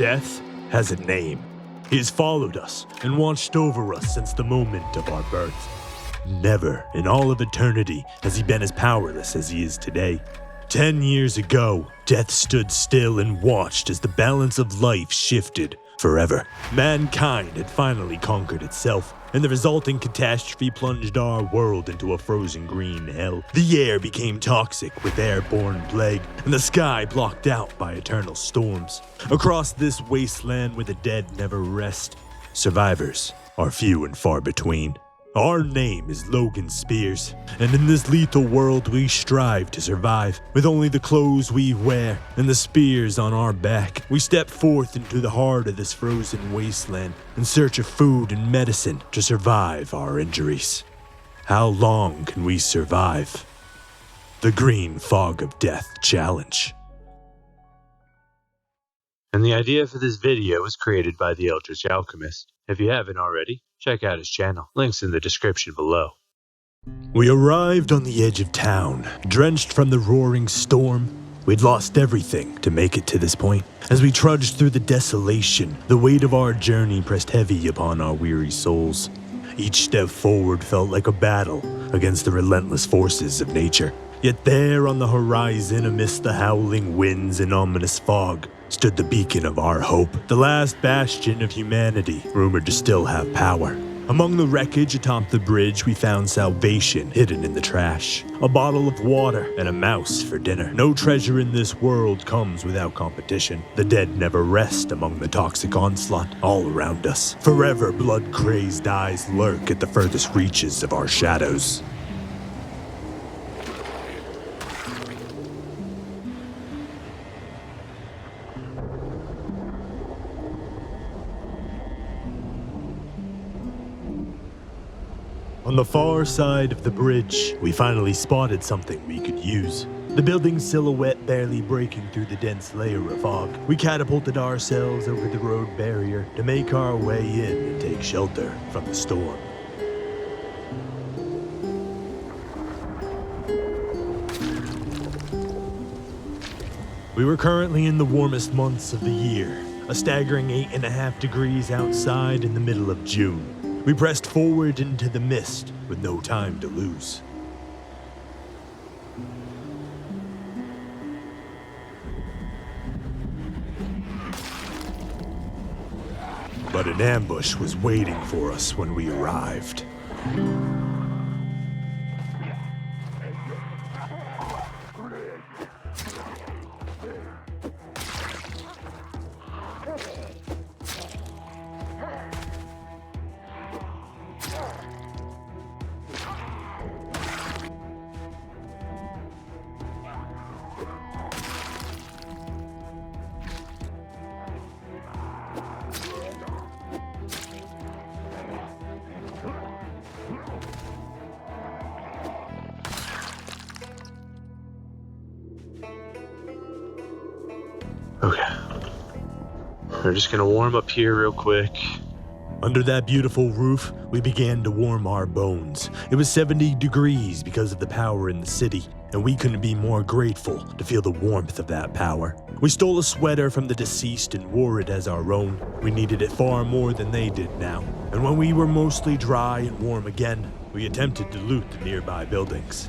Death has a name. He has followed us and watched over us since the moment of our birth. Never in all of eternity has he been as powerless as he is today. 10 years ago, Death stood still and watched as the balance of life shifted forever. Mankind had finally conquered itself, and the resulting catastrophe plunged our world into a frozen green hell. The air became toxic with airborne plague, and the sky blocked out by eternal storms. Across this wasteland where the dead never rest, survivors are few and far between. Our name is Logan Spears, and in this lethal world we strive to survive. With only the clothes we wear and the spears on our back, we step forth into the heart of this frozen wasteland in search of food and medicine to survive our injuries. How long can we survive? The Green Fog of Death Challenge. And the idea for this video was created by the Eldritch Alchemist. If you haven't already, check out his channel. Links in the description below. We arrived on the edge of town, drenched from the roaring storm. We'd lost everything to make it to this point. As we trudged through the desolation, the weight of our journey pressed heavy upon our weary souls. Each step forward felt like a battle against the relentless forces of nature. Yet there on the horizon, amidst the howling winds and ominous fog, stood the beacon of our hope, the last bastion of humanity, rumored to still have power. Among the wreckage atop the bridge, we found salvation hidden in the trash. A bottle of water and a mouse for dinner. No treasure in this world comes without competition. The dead never rest among the toxic onslaught all around us. Forever blood-crazed eyes lurk at the furthest reaches of our shadows. On the far side of the bridge, we finally spotted something we could use. The building's silhouette barely breaking through the dense layer of fog. We catapulted ourselves over the road barrier to make our way in and take shelter from the storm. We were currently in the warmest months of the year, a staggering 8.5 degrees outside in the middle of June. We pressed forward into the mist with no time to lose. But an ambush was waiting for us when we arrived. Okay. We're just gonna warm up here real quick. Under that beautiful roof, we began to warm our bones. It was 70 degrees because of the power in the city, and we couldn't be more grateful to feel the warmth of that power. We stole a sweater from the deceased and wore it as our own. We needed it far more than they did now. And when we were mostly dry and warm again, we attempted to loot the nearby buildings.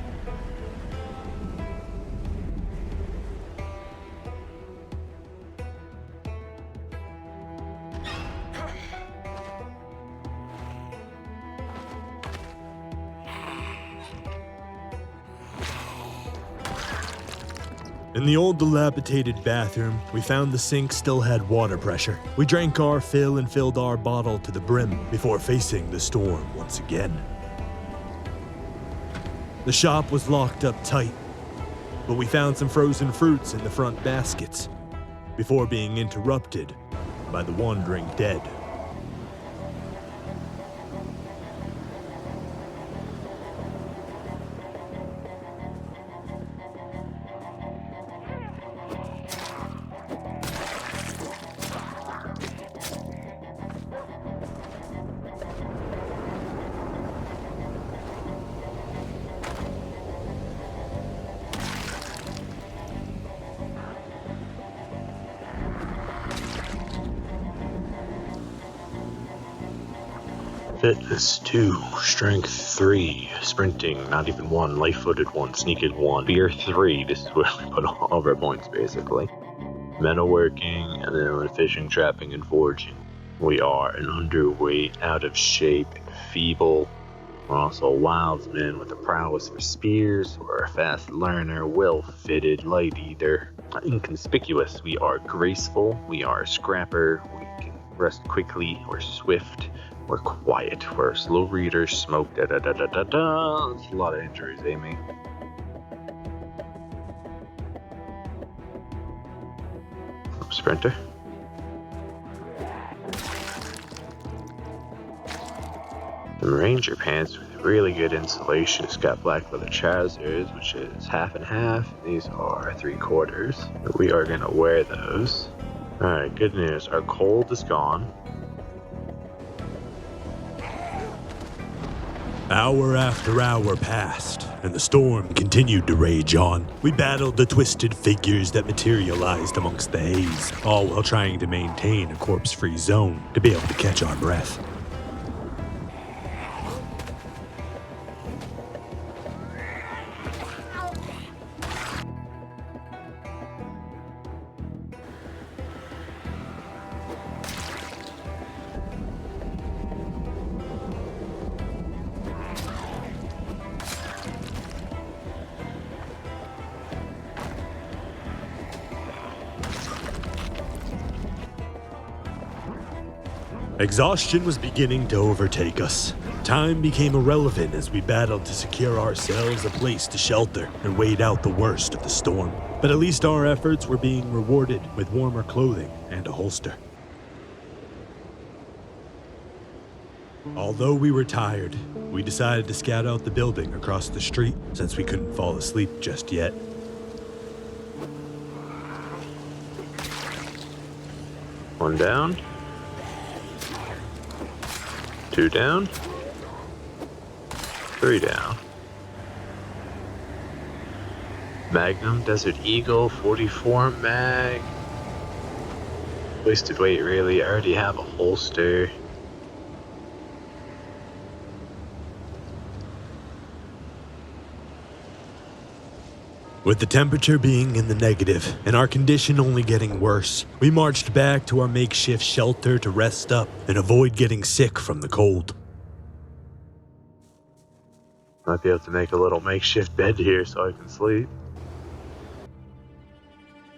In the old dilapidated bathroom, we found the sink still had water pressure. We drank our fill and filled our bottle to the brim before facing the storm once again. The shop was locked up tight, but we found some frozen fruits in the front baskets before being interrupted by the wandering dead. Fitness 2, Strength 3, Sprinting, not even 1, Light-footed 1, Sneaking 1, Fear 3, this is where we put all of our points basically. Metalworking, and then fishing, trapping, and foraging. We are an underweight, out of shape, and feeble. We're also a wildsman with a prowess for spears. We're a fast learner, well-fitted, light eater. Inconspicuous, we are graceful. We are a scrapper. We can rest quickly. We're swift. We're quiet. We're slow readers. Smoke. Da da da da da da. That's a lot of injuries, Amy. Sprinter. Some ranger pants with really good insulation. It's got black leather trousers, which is half and half. These are 3/4. We are gonna wear those. Alright, good news. Our cold is gone. Hour after hour passed, and the storm continued to rage on. We battled the twisted figures that materialized amongst the haze, all while trying to maintain a corpse-free zone to be able to catch our breath. Exhaustion was beginning to overtake us. Time became irrelevant as we battled to secure ourselves a place to shelter and wait out the worst of the storm. But at least our efforts were being rewarded with warmer clothing and a holster. Although we were tired, we decided to scout out the building across the street since we couldn't fall asleep just yet. One down. 2 down. 3 down. Magnum, Desert Eagle, 44 mag. Wasted weight, really. I already have a holster. With the temperature being in the negative and our condition only getting worse, we marched back to our makeshift shelter to rest up and avoid getting sick from the cold. Might be able to make a little makeshift bed here so I can sleep.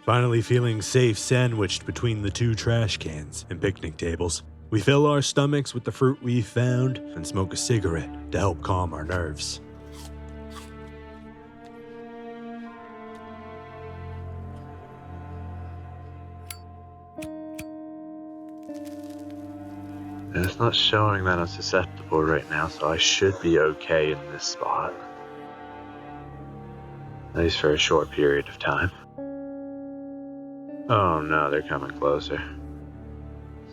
Finally feeling safe sandwiched between the 2 trash cans and picnic tables, we fill our stomachs with the fruit we found and smoke a cigarette to help calm our nerves. And it's not showing that I'm susceptible right now, so I should be okay in this spot. At least for a short period of time. Oh no, they're coming closer.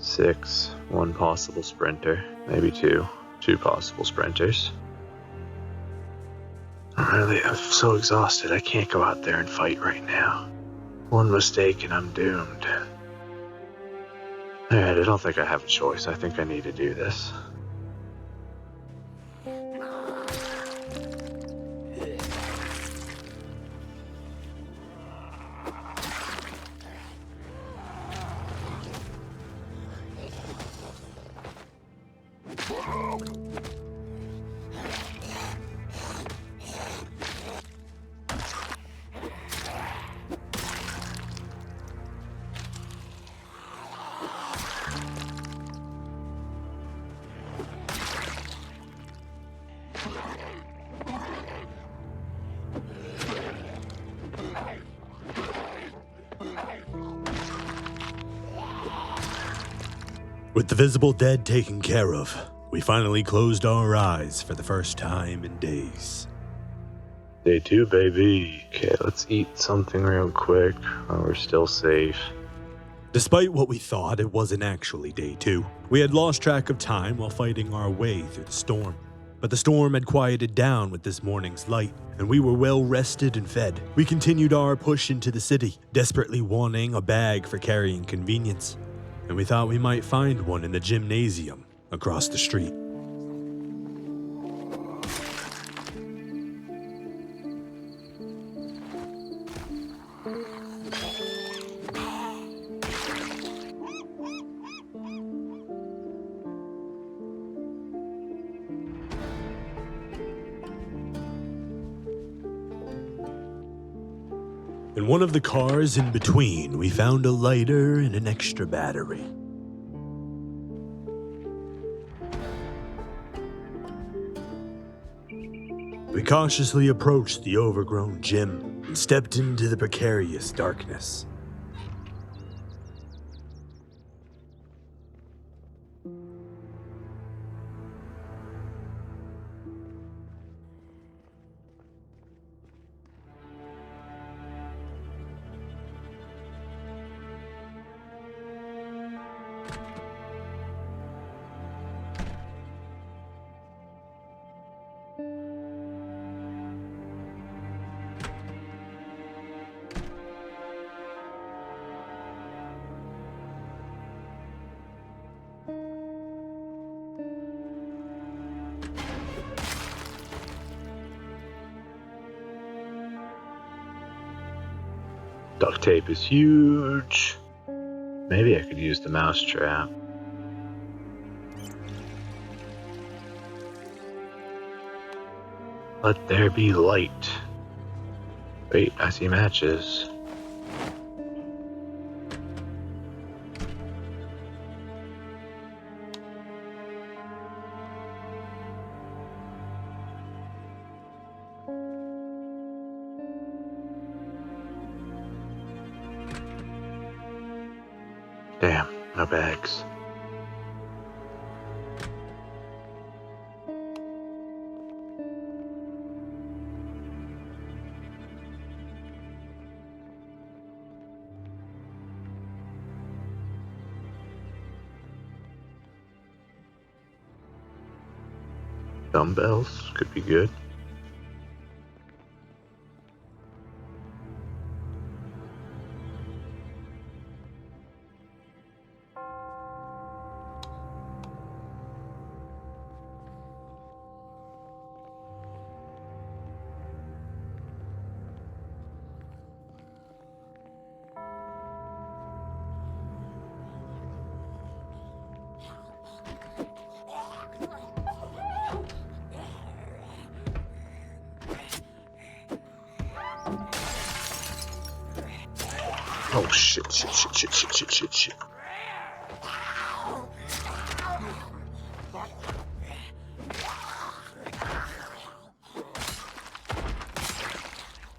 6, 1 possible sprinter, maybe 2 possible sprinters. I'm so exhausted, I can't go out there and fight right now. One mistake and I'm doomed. Alright, I don't think I have a choice. I think I need to do this. With the visible dead taken care of, we finally closed our eyes for the first time in days. Day 2, baby. Okay, let's eat something real quick while we're still safe. Despite what we thought, it wasn't actually day 2. We had lost track of time while fighting our way through the storm. But the storm had quieted down with this morning's light, and we were well rested and fed. We continued our push into the city, desperately wanting a bag for carrying convenience. And we thought we might find one in the gymnasium across the street. In one of the cars in between, we found a lighter and an extra battery. We cautiously approached the overgrown gym and stepped into the precarious darkness. Duct tape is huge. Maybe I could use the mouse trap. Let there be light. Wait, I see matches. Damn, no bags. Dumbbells could be good. Oh shit.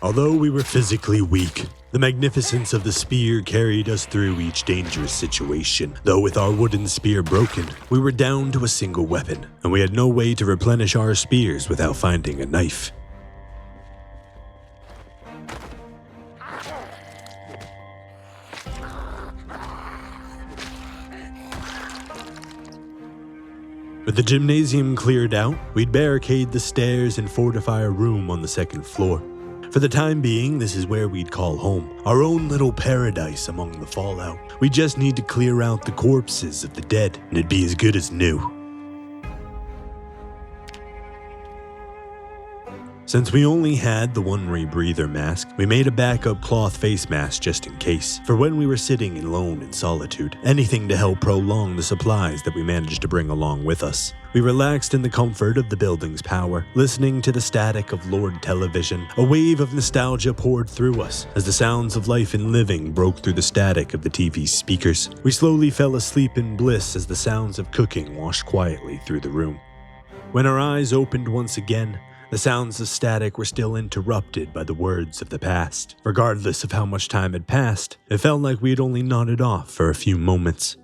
Although we were physically weak, the magnificence of the spear carried us through each dangerous situation. Though with our wooden spear broken, we were down to a single weapon, and we had no way to replenish our spears without finding a knife. With the gymnasium cleared out, we'd barricade the stairs and fortify a room on the second floor. For the time being, this is where we'd call home, our own little paradise among the fallout. We just need to clear out the corpses of the dead, and it'd be as good as new. Since we only had the one rebreather mask, we made a backup cloth face mask just in case, for when we were sitting alone in solitude, anything to help prolong the supplies that we managed to bring along with us. We relaxed in the comfort of the building's power, listening to the static of Lord Television. A wave of nostalgia poured through us as the sounds of life and living broke through the static of the TV's speakers. We slowly fell asleep in bliss as the sounds of cooking washed quietly through the room. When our eyes opened once again, the sounds of static were still interrupted by the words of the past. Regardless of how much time had passed, it felt like we had only nodded off for a few moments.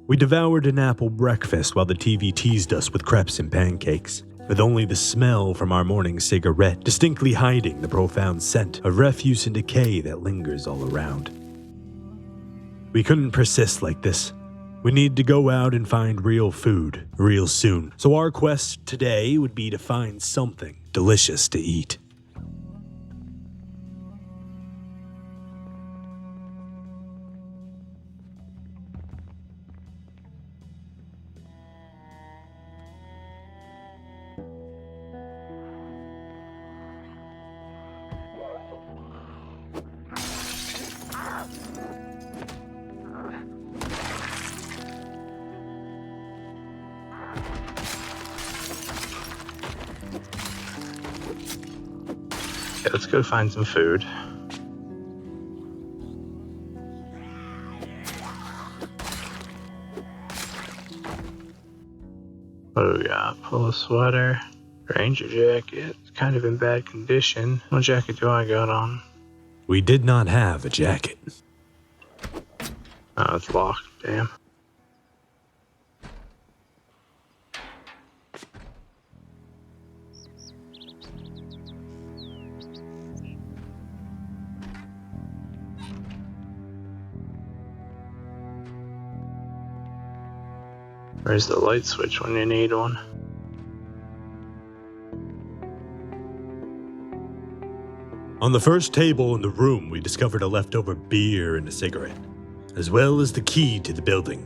We devoured an apple breakfast while the TV teased us with crepes and pancakes, with only the smell from our morning cigarette distinctly hiding the profound scent of refuse and decay that lingers all around. We couldn't persist like this. We need to go out and find real food, real soon. So our quest today would be to find something delicious to eat. Okay, let's go find some food. sweater, ranger jacket, it's kind of in bad condition. What jacket do I got on? We did not have a jacket. Oh, it's locked, damn. Where's the light switch when you need one? On the first table in the room, we discovered a leftover beer and a cigarette, as well as the key to the building.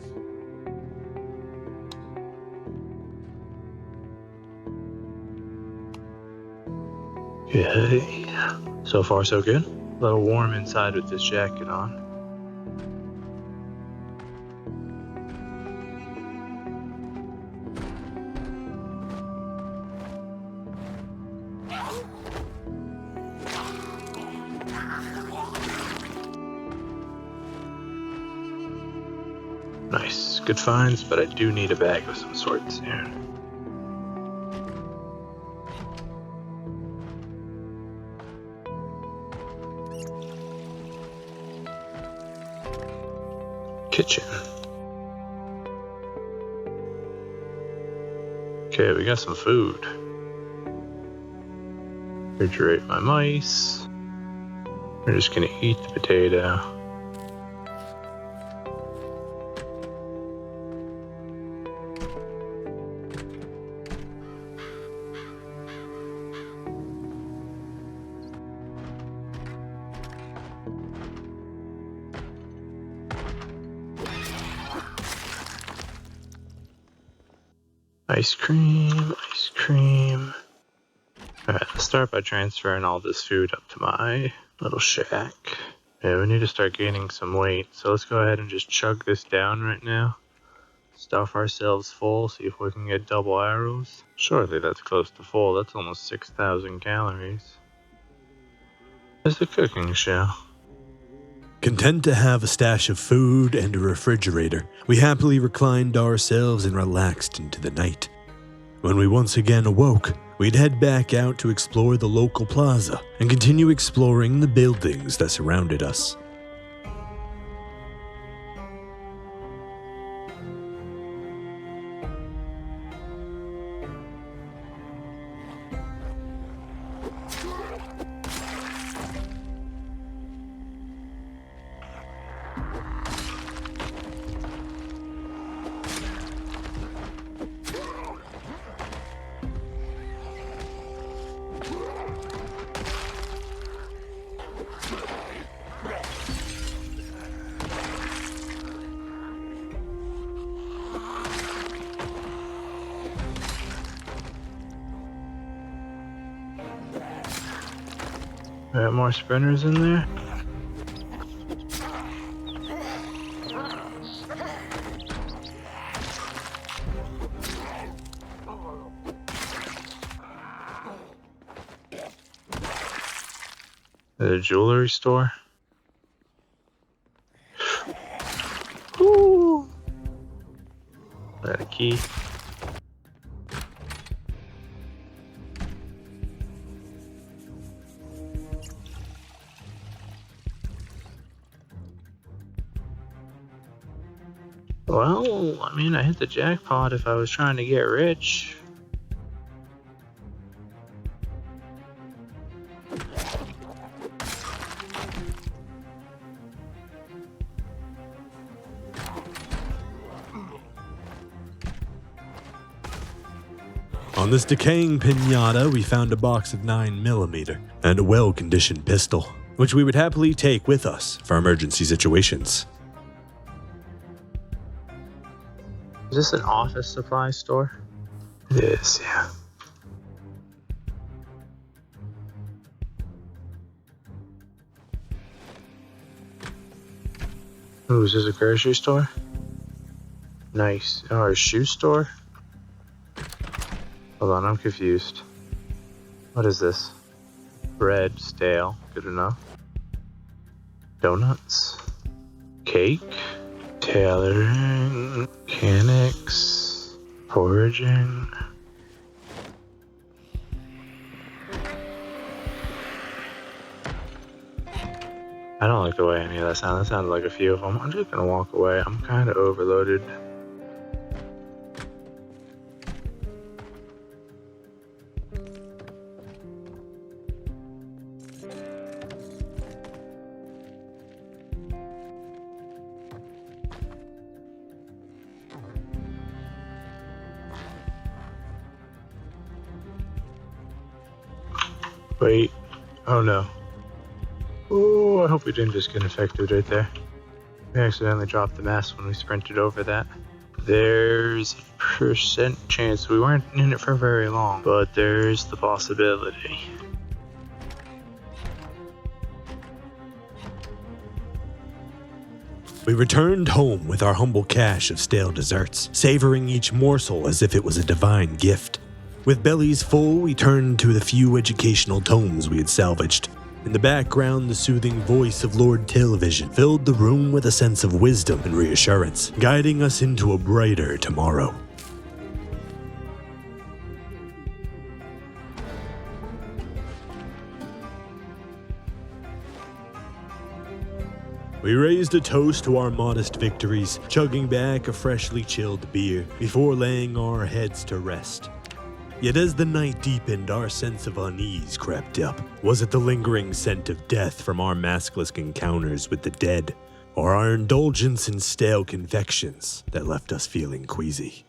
Okay. So far, so good. A little warm inside with this jacket on. Nice, good finds, but I do need a bag of some sort soon. Kitchen. Okay, we got some food. Refrigerate my mice. We're just gonna eat the potato. Ice cream, ice cream. Alright, let's start by transferring all this food up to my little shack. Yeah, we need to start gaining some weight, so let's go ahead and just chug this down right now. Stuff ourselves full, see if we can get double arrows. Surely that's close to full, that's almost 6,000 calories. There's the cooking show. Content to have a stash of food and a refrigerator, we happily reclined ourselves and relaxed into the night. When we once again awoke, we'd head back out to explore the local plaza and continue exploring the buildings that surrounded us. Got more sprinters in there. The jewelry store. Ooh. Got a key. Well, I mean, I hit the jackpot if I was trying to get rich. On this decaying pinata, we found a box of 9mm and a well-conditioned pistol, which we would happily take with us for emergency situations. Is this an office supply store? It is, yeah. Ooh, is this a grocery store? Nice. Or a shoe store? Hold on, I'm confused. What is this? Bread, stale, good enough. Donuts. Cake. Tailoring. Mechanics. Foraging. I don't like the way any of that sounded. That sounded like a few of them. I'm just gonna walk away. I'm kind of overloaded. Wait. Oh no. Oh, I hope we didn't just get infected right there. We accidentally dropped the mask when we sprinted over that. There's a percent chance we weren't in it for very long, but there's the possibility. We returned home with our humble cache of stale desserts, savoring each morsel as if it was a divine gift. With bellies full, we turned to the few educational tomes we had salvaged. In the background, the soothing voice of Lord Television filled the room with a sense of wisdom and reassurance, guiding us into a brighter tomorrow. We raised a toast to our modest victories, chugging back a freshly chilled beer before laying our heads to rest. Yet as the night deepened, our sense of unease crept up. Was it the lingering scent of death from our maskless encounters with the dead, or our indulgence in stale confections that left us feeling queasy?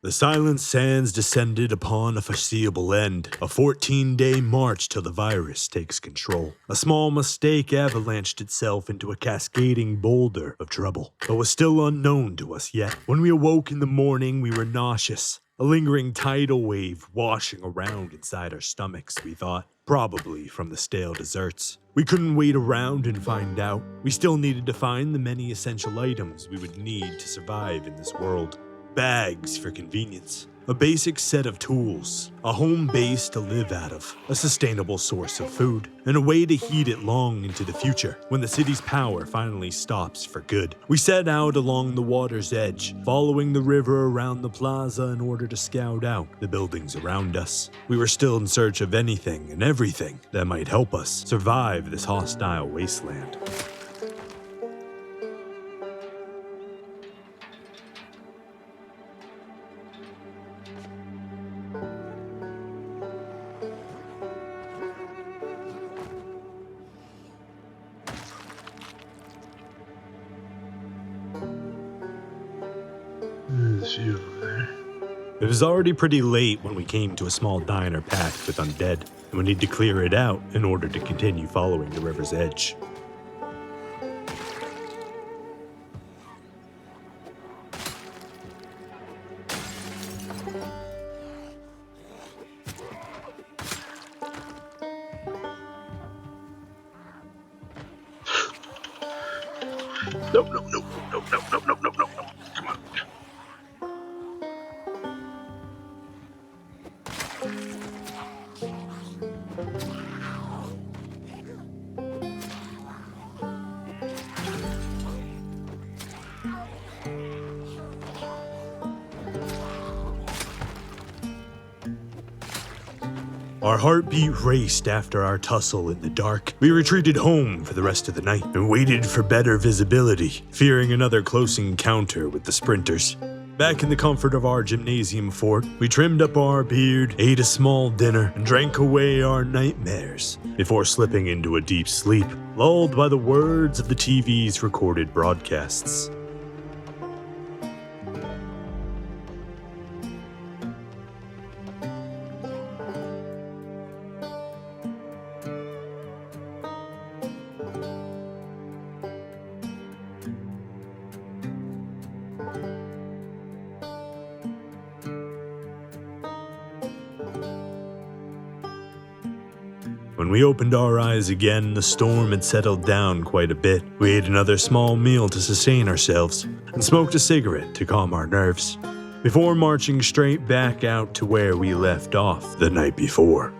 The silent sands descended upon a foreseeable end, a 14-day march till the virus takes control. A small mistake avalanched itself into a cascading boulder of trouble, but was still unknown to us yet. When we awoke in the morning, we were nauseous, a lingering tidal wave washing around inside our stomachs, we thought, probably from the stale desserts. We couldn't wait around and find out. We still needed to find the many essential items we would need to survive in this world. Bags for convenience, a basic set of tools, a home base to live out of, a sustainable source of food, and a way to heat it long into the future when the city's power finally stops for good. We set out along the water's edge, following the river around the plaza in order to scout out the buildings around us. We were still in search of anything and everything that might help us survive this hostile wasteland. It was already pretty late when we came to a small diner packed with undead, and we need to clear it out in order to continue following the river's edge. Nope, nope, nope, nope, nope, nope, nope, nope, nope, nope. Come on. Our heartbeat raced after our tussle in the dark. We retreated home for the rest of the night and waited for better visibility, fearing another close encounter with the sprinters. Back in the comfort of our gymnasium fort, we trimmed up our beard, ate a small dinner, and drank away our nightmares before slipping into a deep sleep, lulled by the words of the TV's recorded broadcasts. When we opened our eyes again, the storm had settled down quite a bit. We ate another small meal to sustain ourselves, and smoked a cigarette to calm our nerves, before marching straight back out to where we left off the night before.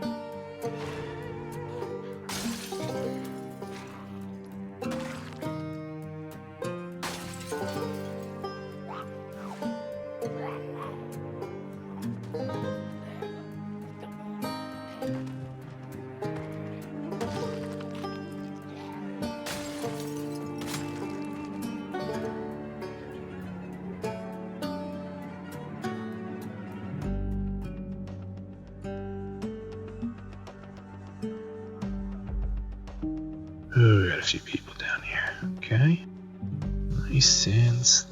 a few people down here. Okay. Nice and slow.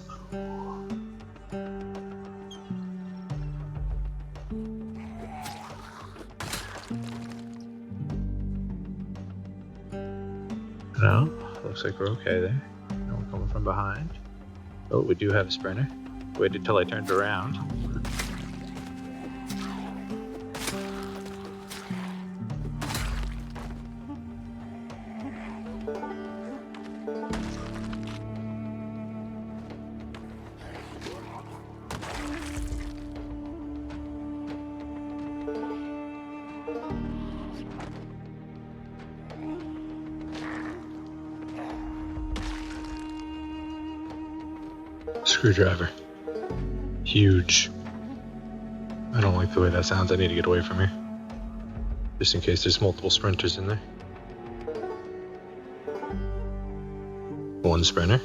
No, looks like we're okay there. No one coming from behind. Oh, we do have a sprinter. Waited till I turned around. Screwdriver. Huge. I don't like the way that sounds. I need to get away from here. Just in case there's multiple sprinters in there. One sprinter.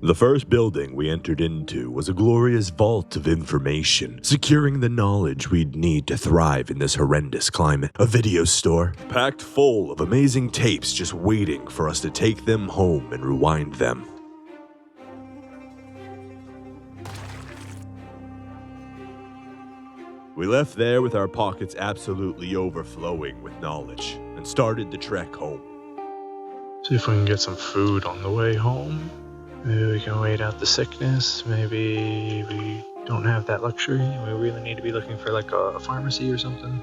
The first building we entered into was a glorious vault of information, securing the knowledge we'd need to thrive in this horrendous climate. A video store, packed full of amazing tapes just waiting for us to take them home and rewind them. We left there with our pockets absolutely overflowing with knowledge, and started the trek home. See if we can get some food on the way home. Maybe we can wait out the sickness. Maybe we don't have that luxury. We really need to be looking for like a pharmacy or something.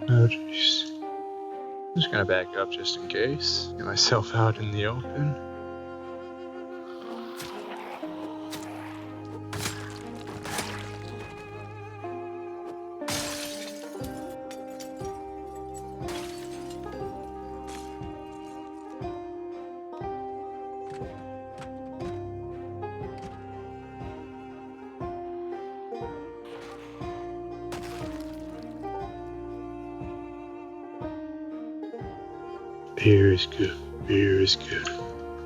Oh jeez. I'm just gonna back up just in case. Get myself out in the open. Beer is good. Beer is good.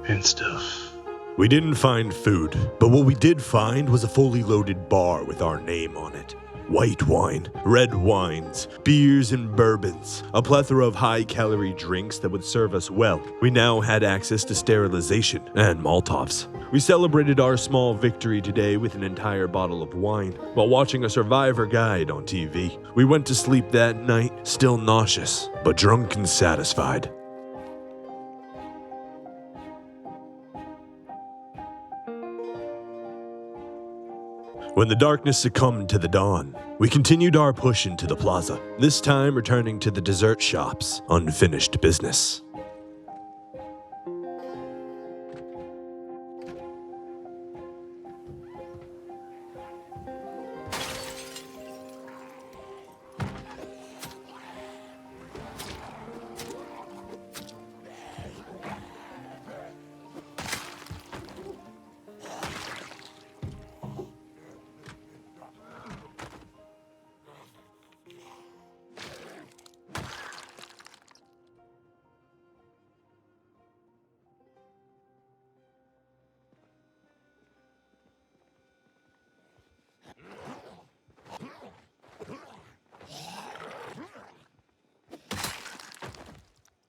And stuff. We didn't find food, but what we did find was a fully loaded bar with our name on it. White wine, red wines, beers and bourbons, a plethora of high-calorie drinks that would serve us well. We now had access to sterilization and Molotovs. We celebrated our small victory today with an entire bottle of wine while watching a survivor guide on TV. We went to sleep that night, still nauseous, but drunk and satisfied. When the darkness succumbed to the dawn, we continued our push into the plaza, this time returning to the dessert shop's unfinished business.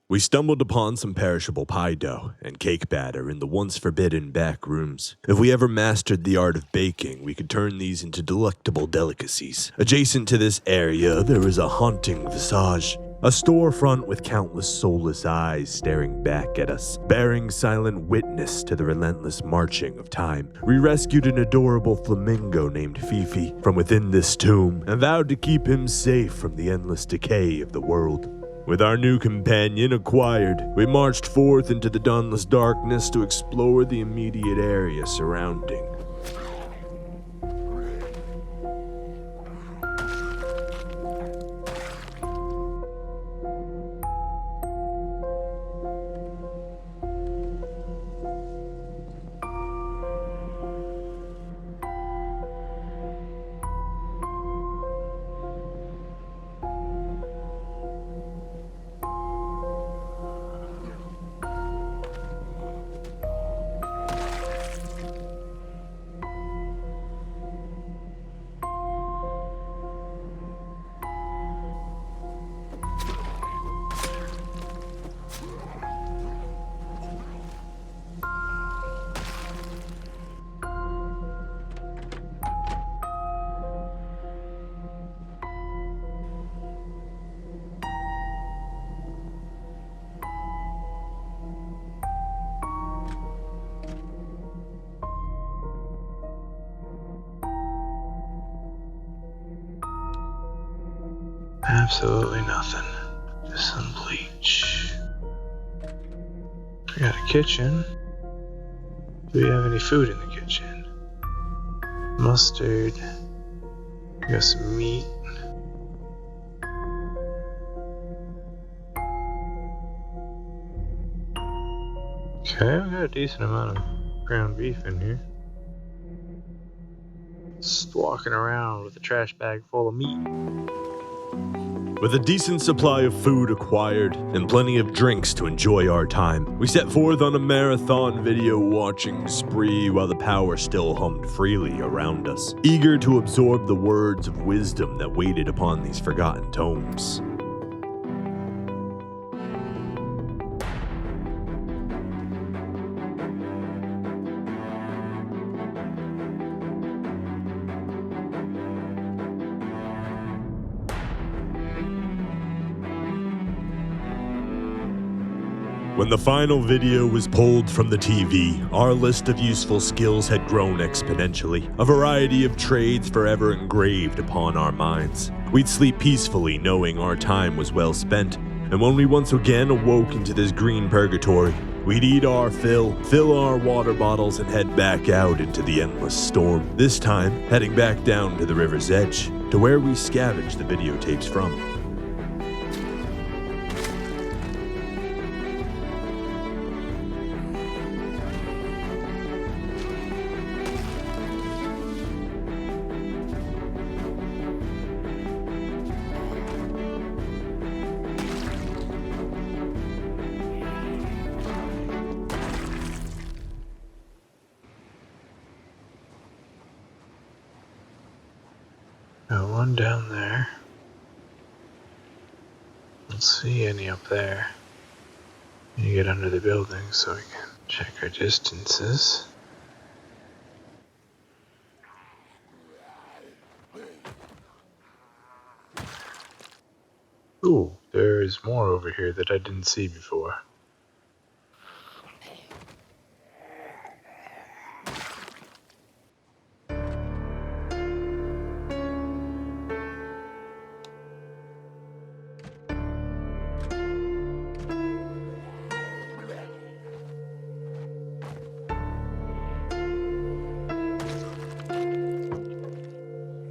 We stumbled upon some perishable pie dough and cake batter in the once forbidden back rooms. If we ever mastered the art of baking, we could turn these into delectable delicacies. Adjacent to this area, there is a haunting visage. A storefront with countless soulless eyes staring back at us, bearing silent witness to the relentless marching of time. We rescued an adorable flamingo named Fifi from within this tomb and vowed to keep him safe from the endless decay of the world. With our new companion acquired, we marched forth into the dawnless darkness to explore the immediate area surrounding. Absolutely nothing. Just some bleach. We got a kitchen. Do we have any food in the kitchen? Mustard. We got some meat. Okay, we got a decent amount of ground beef in here. Just walking around with a trash bag full of meat. With a decent supply of food acquired and plenty of drinks to enjoy our time, we set forth on a marathon video watching spree while the power still hummed freely around us, eager to absorb the words of wisdom that waited upon these forgotten tomes. When the final video was pulled from the TV, our list of useful skills had grown exponentially, a variety of trades forever engraved upon our minds. We'd sleep peacefully knowing our time was well spent, and when we once again awoke into this green purgatory, we'd eat our fill our water bottles, and head back out into the endless storm, this time heading back down to the river's edge, to where we scavenged the videotapes from. Got one down there. Don't see any up there. You get under the building so we can check our distances. Ooh, there's more over here that I didn't see before.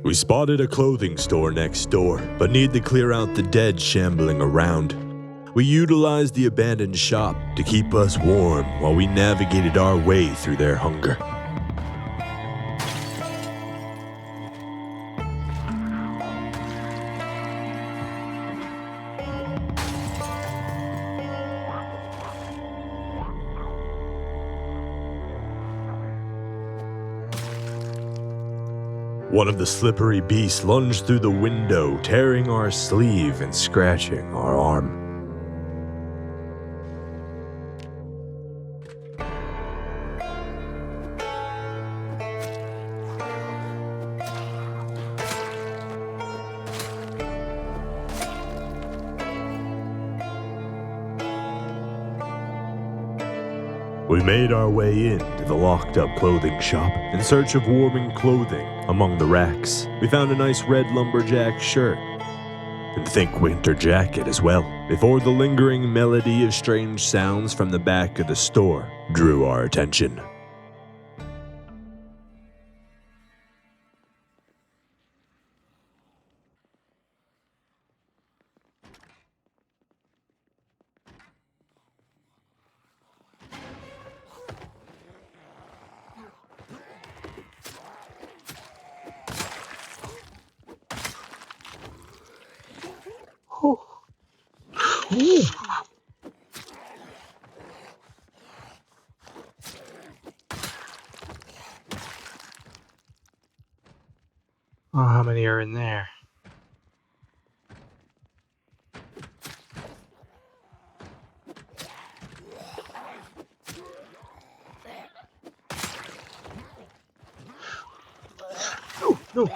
We spotted a clothing store next door, but need to clear out the dead shambling around. We utilized the abandoned shop to keep us warm while we navigated our way through their hunger. One of the slippery beasts lunged through the window, tearing our sleeve and scratching our arm. We made our way into the locked-up clothing shop in search of warming clothing among the racks. We found a nice red lumberjack shirt and thick winter jacket as well, before the lingering melody of strange sounds from the back of the store drew our attention. Ooh. Oh, how many are in there? No.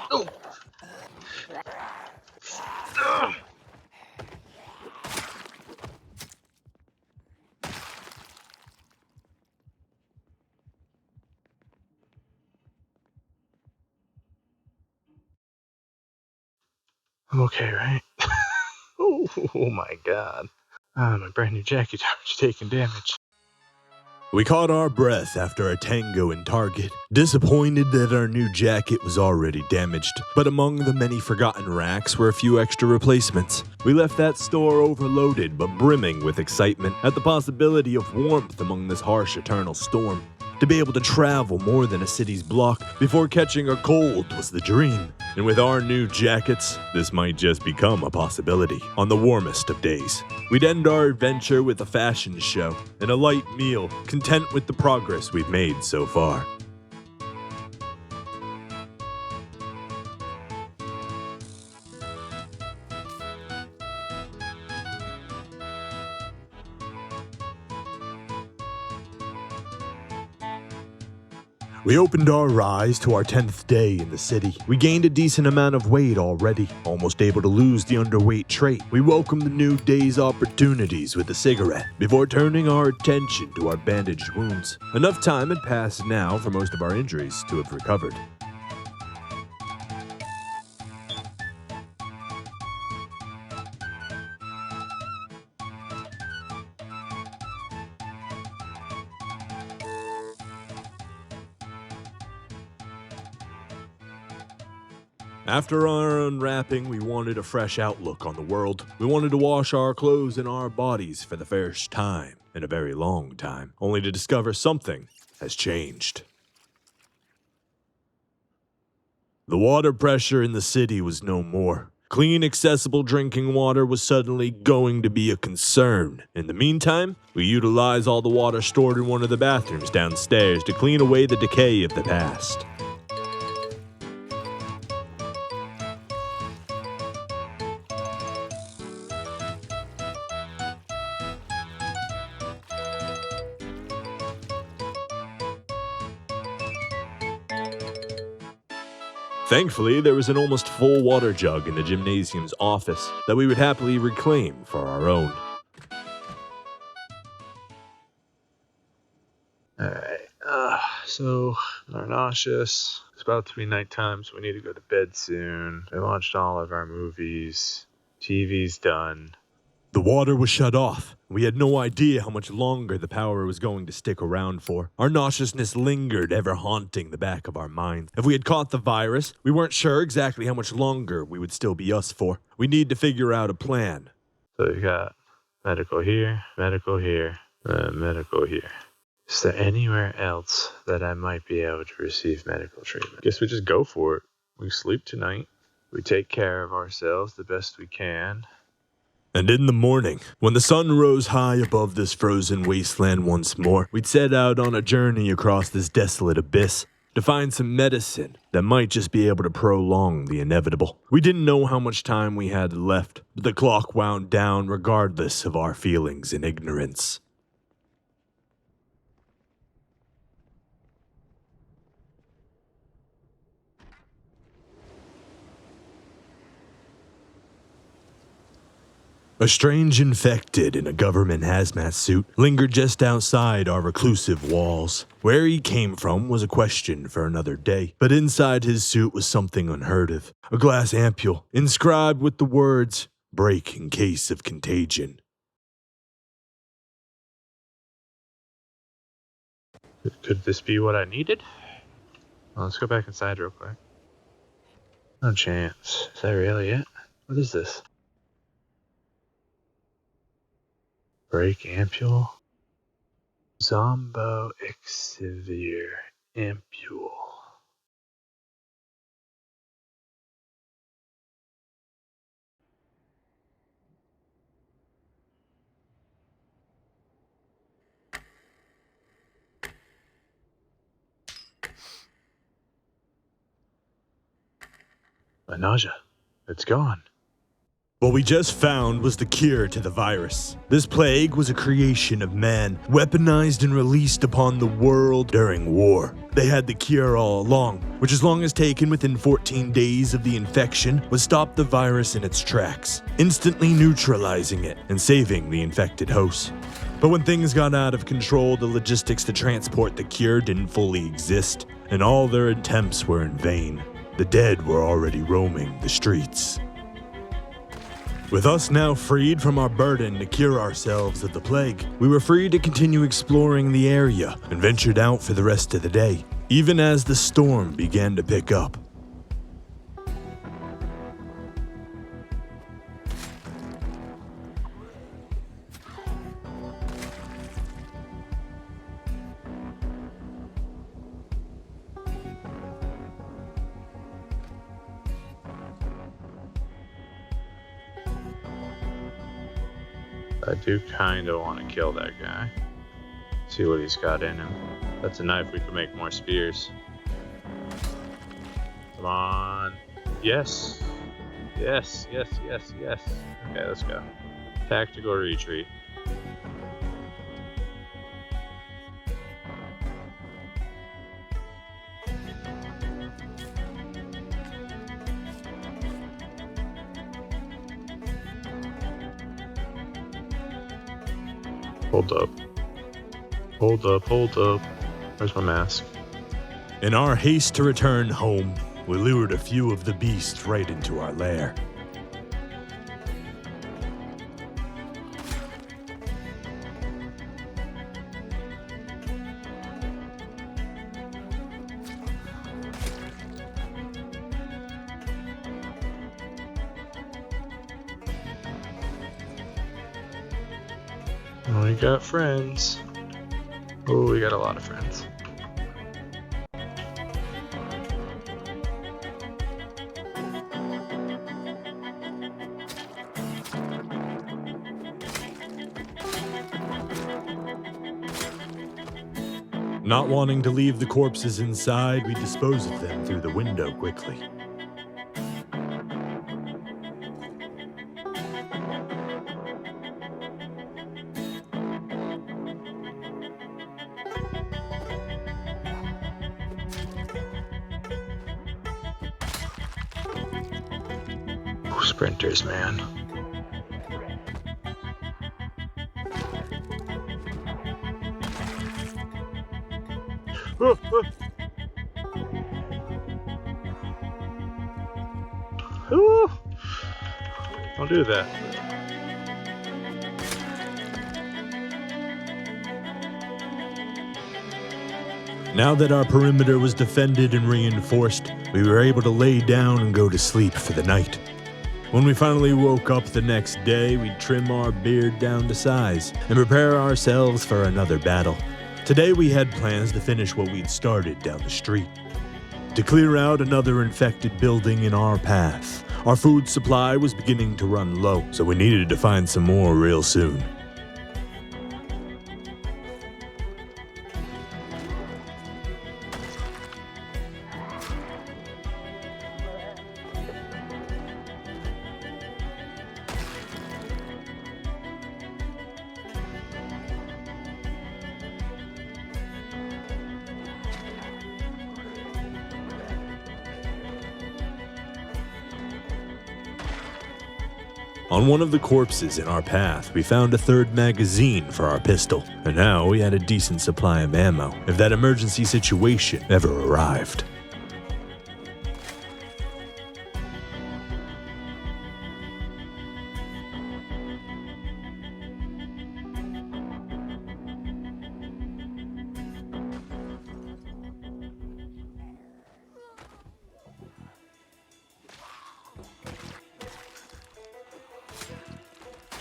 I'm okay, right? Oh my god. Ah, my brand new jacket's taking damage. We caught our breath after a tango in Target, disappointed that our new jacket was already damaged. But among the many forgotten racks were a few extra replacements. We left that store overloaded but brimming with excitement at the possibility of warmth among this harsh eternal storm. To be able to travel more than a city's block before catching a cold was the dream. And with our new jackets, this might just become a possibility on the warmest of days. We'd end our adventure with a fashion show and a light meal, content with the progress we've made so far. We opened our eyes to our 10th day in the city. We gained a decent amount of weight already, almost able to lose the underweight trait. We welcomed the new day's opportunities with a cigarette, before turning our attention to our bandaged wounds. Enough time had passed now for most of our injuries to have recovered. After our unwrapping, we wanted a fresh outlook on the world. We wanted to wash our clothes and our bodies for the first time in a very long time, only to discover something has changed. The water pressure in the city was no more. Clean, accessible drinking water was suddenly going to be a concern. In the meantime, we utilized all the water stored in one of the bathrooms downstairs to clean away the decay of the past. Thankfully, there was an almost full water jug in the gymnasium's office that we would happily reclaim for our own. Alright, so we're nauseous. It's about to be nighttime, so we need to go to bed soon. We watched all of our movies. TV's done. The water was shut off. We had no idea how much longer the power was going to stick around for. Our nauseousness lingered, ever haunting the back of our minds. If we had caught the virus, we weren't sure exactly how much longer we would still be us for. We need to figure out a plan. So we got medical here, medical here, medical here. Is there anywhere else that I might be able to receive medical treatment? Guess we just go for it. We sleep tonight. We take care of ourselves the best we can. And in the morning, when the sun rose high above this frozen wasteland once more, we'd set out on a journey across this desolate abyss to find some medicine that might just be able to prolong the inevitable. We didn't know how much time we had left, but the clock wound down regardless of our feelings and ignorance. A strange infected in a government hazmat suit lingered just outside our reclusive walls. Where he came from was a question for another day, but inside his suit was something unheard of. A glass ampule, inscribed with the words, "Break in case of contagion." Could this be what I needed? Well, let's go back inside real quick. No chance. Is that really it? What is this? Break ampule. Zombo Exivir ampule. My nausea. It's gone. What we just found was the cure to the virus. This plague was a creation of man, weaponized and released upon the world during war. They had the cure all along, which as long as taken within 14 days of the infection, would stop the virus in its tracks, instantly neutralizing it and saving the infected host. But when things got out of control, the logistics to transport the cure didn't fully exist, and all their attempts were in vain. The dead were already roaming the streets. With us now freed from our burden to cure ourselves of the plague, we were free to continue exploring the area and ventured out for the rest of the day, even as the storm began to pick up. I do kind of want to kill that guy. See what he's got in him. That's a knife, we can make more spears. Come on. Yes. Yes, yes, yes, yes. Okay, let's go. Tactical retreat. Hold up. Hold up, hold up. Where's my mask? In our haste to return home, we lured a few of the beasts right into our lair. Oh, we got friends. Oh, we got a lot of friends. Not wanting to leave the corpses inside, we disposed of them through the window quickly. Sprinters, man. Ooh. Don't do that. Now that our perimeter was defended and reinforced, we were able to lay down and go to sleep for the night. When we finally woke up the next day, we'd trim our beard down to size and prepare ourselves for another battle. Today we had plans to finish what we'd started down the street. To clear out another infected building in our path. Our food supply was beginning to run low, so we needed to find some more real soon. On one of the corpses in our path, we found a third magazine for our pistol, and now we had a decent supply of ammo if that emergency situation ever arrived.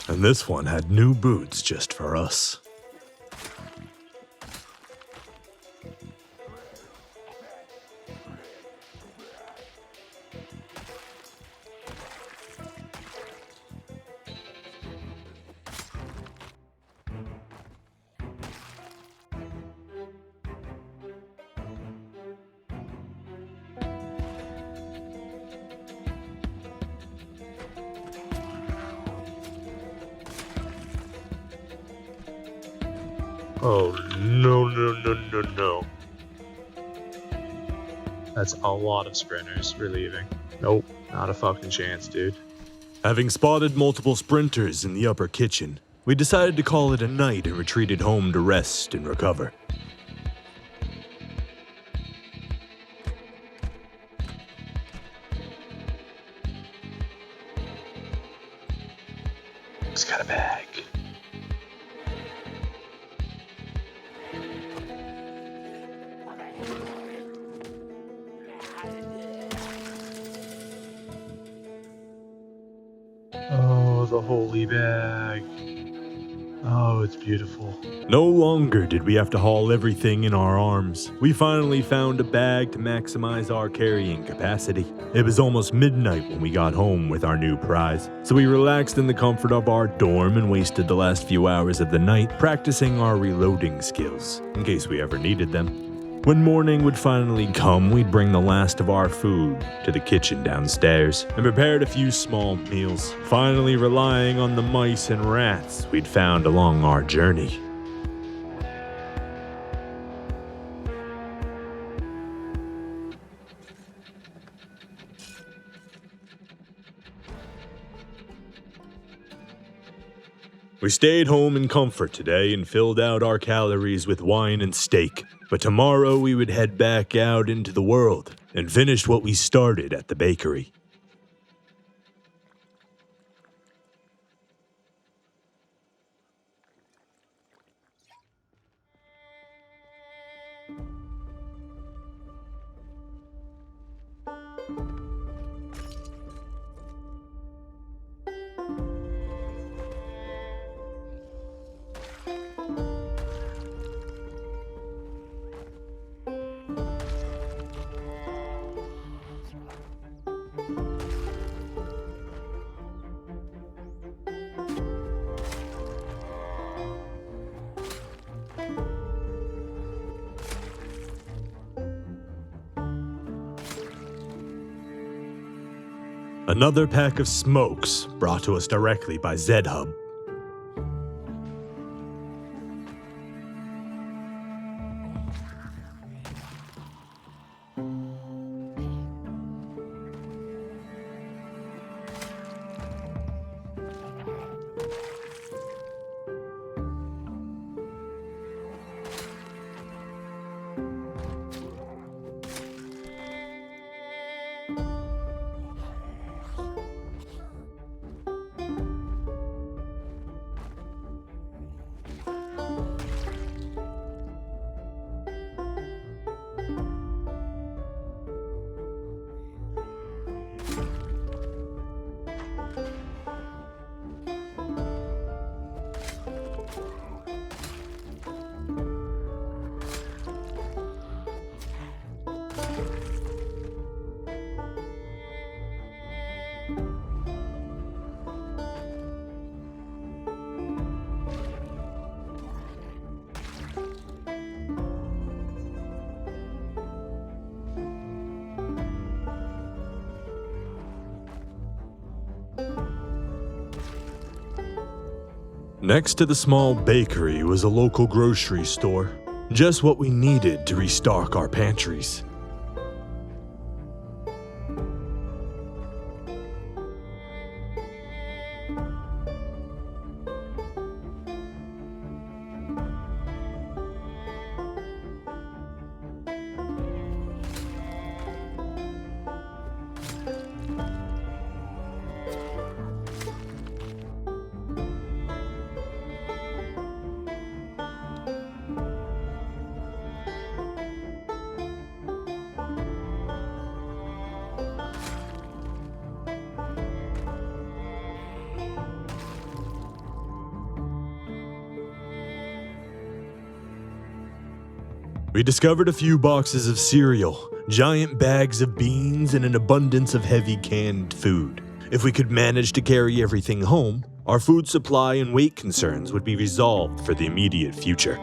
And this one had new boots just for us. Oh, no, no, no, no, no. That's a lot of sprinters. We're leaving. Nope, not a fucking chance, dude. Having spotted multiple sprinters in the upper kitchen, we decided to call it a night and retreated home to rest and recover. It's got a bag. Oh, the holy bag. Oh, it's beautiful. No longer did we have to haul everything in our arms. We finally found a bag to maximize our carrying capacity. It was almost midnight when we got home with our new prize, so we relaxed in the comfort of our dorm and wasted the last few hours of the night practicing our reloading skills, in case we ever needed them. When morning would finally come, we'd bring the last of our food to the kitchen downstairs and prepared a few small meals, finally relying on the mice and rats we'd found along our journey. We stayed home in comfort today and filled out our calories with wine and steak. But tomorrow we would head back out into the world and finish what we started at the bakery. Another pack of smokes brought to us directly by ZHub. Next to the small bakery was a local grocery store. Just what we needed to restock our pantries. We discovered a few boxes of cereal, giant bags of beans, and an abundance of heavy canned food. If we could manage to carry everything home, our food supply and weight concerns would be resolved for the immediate future.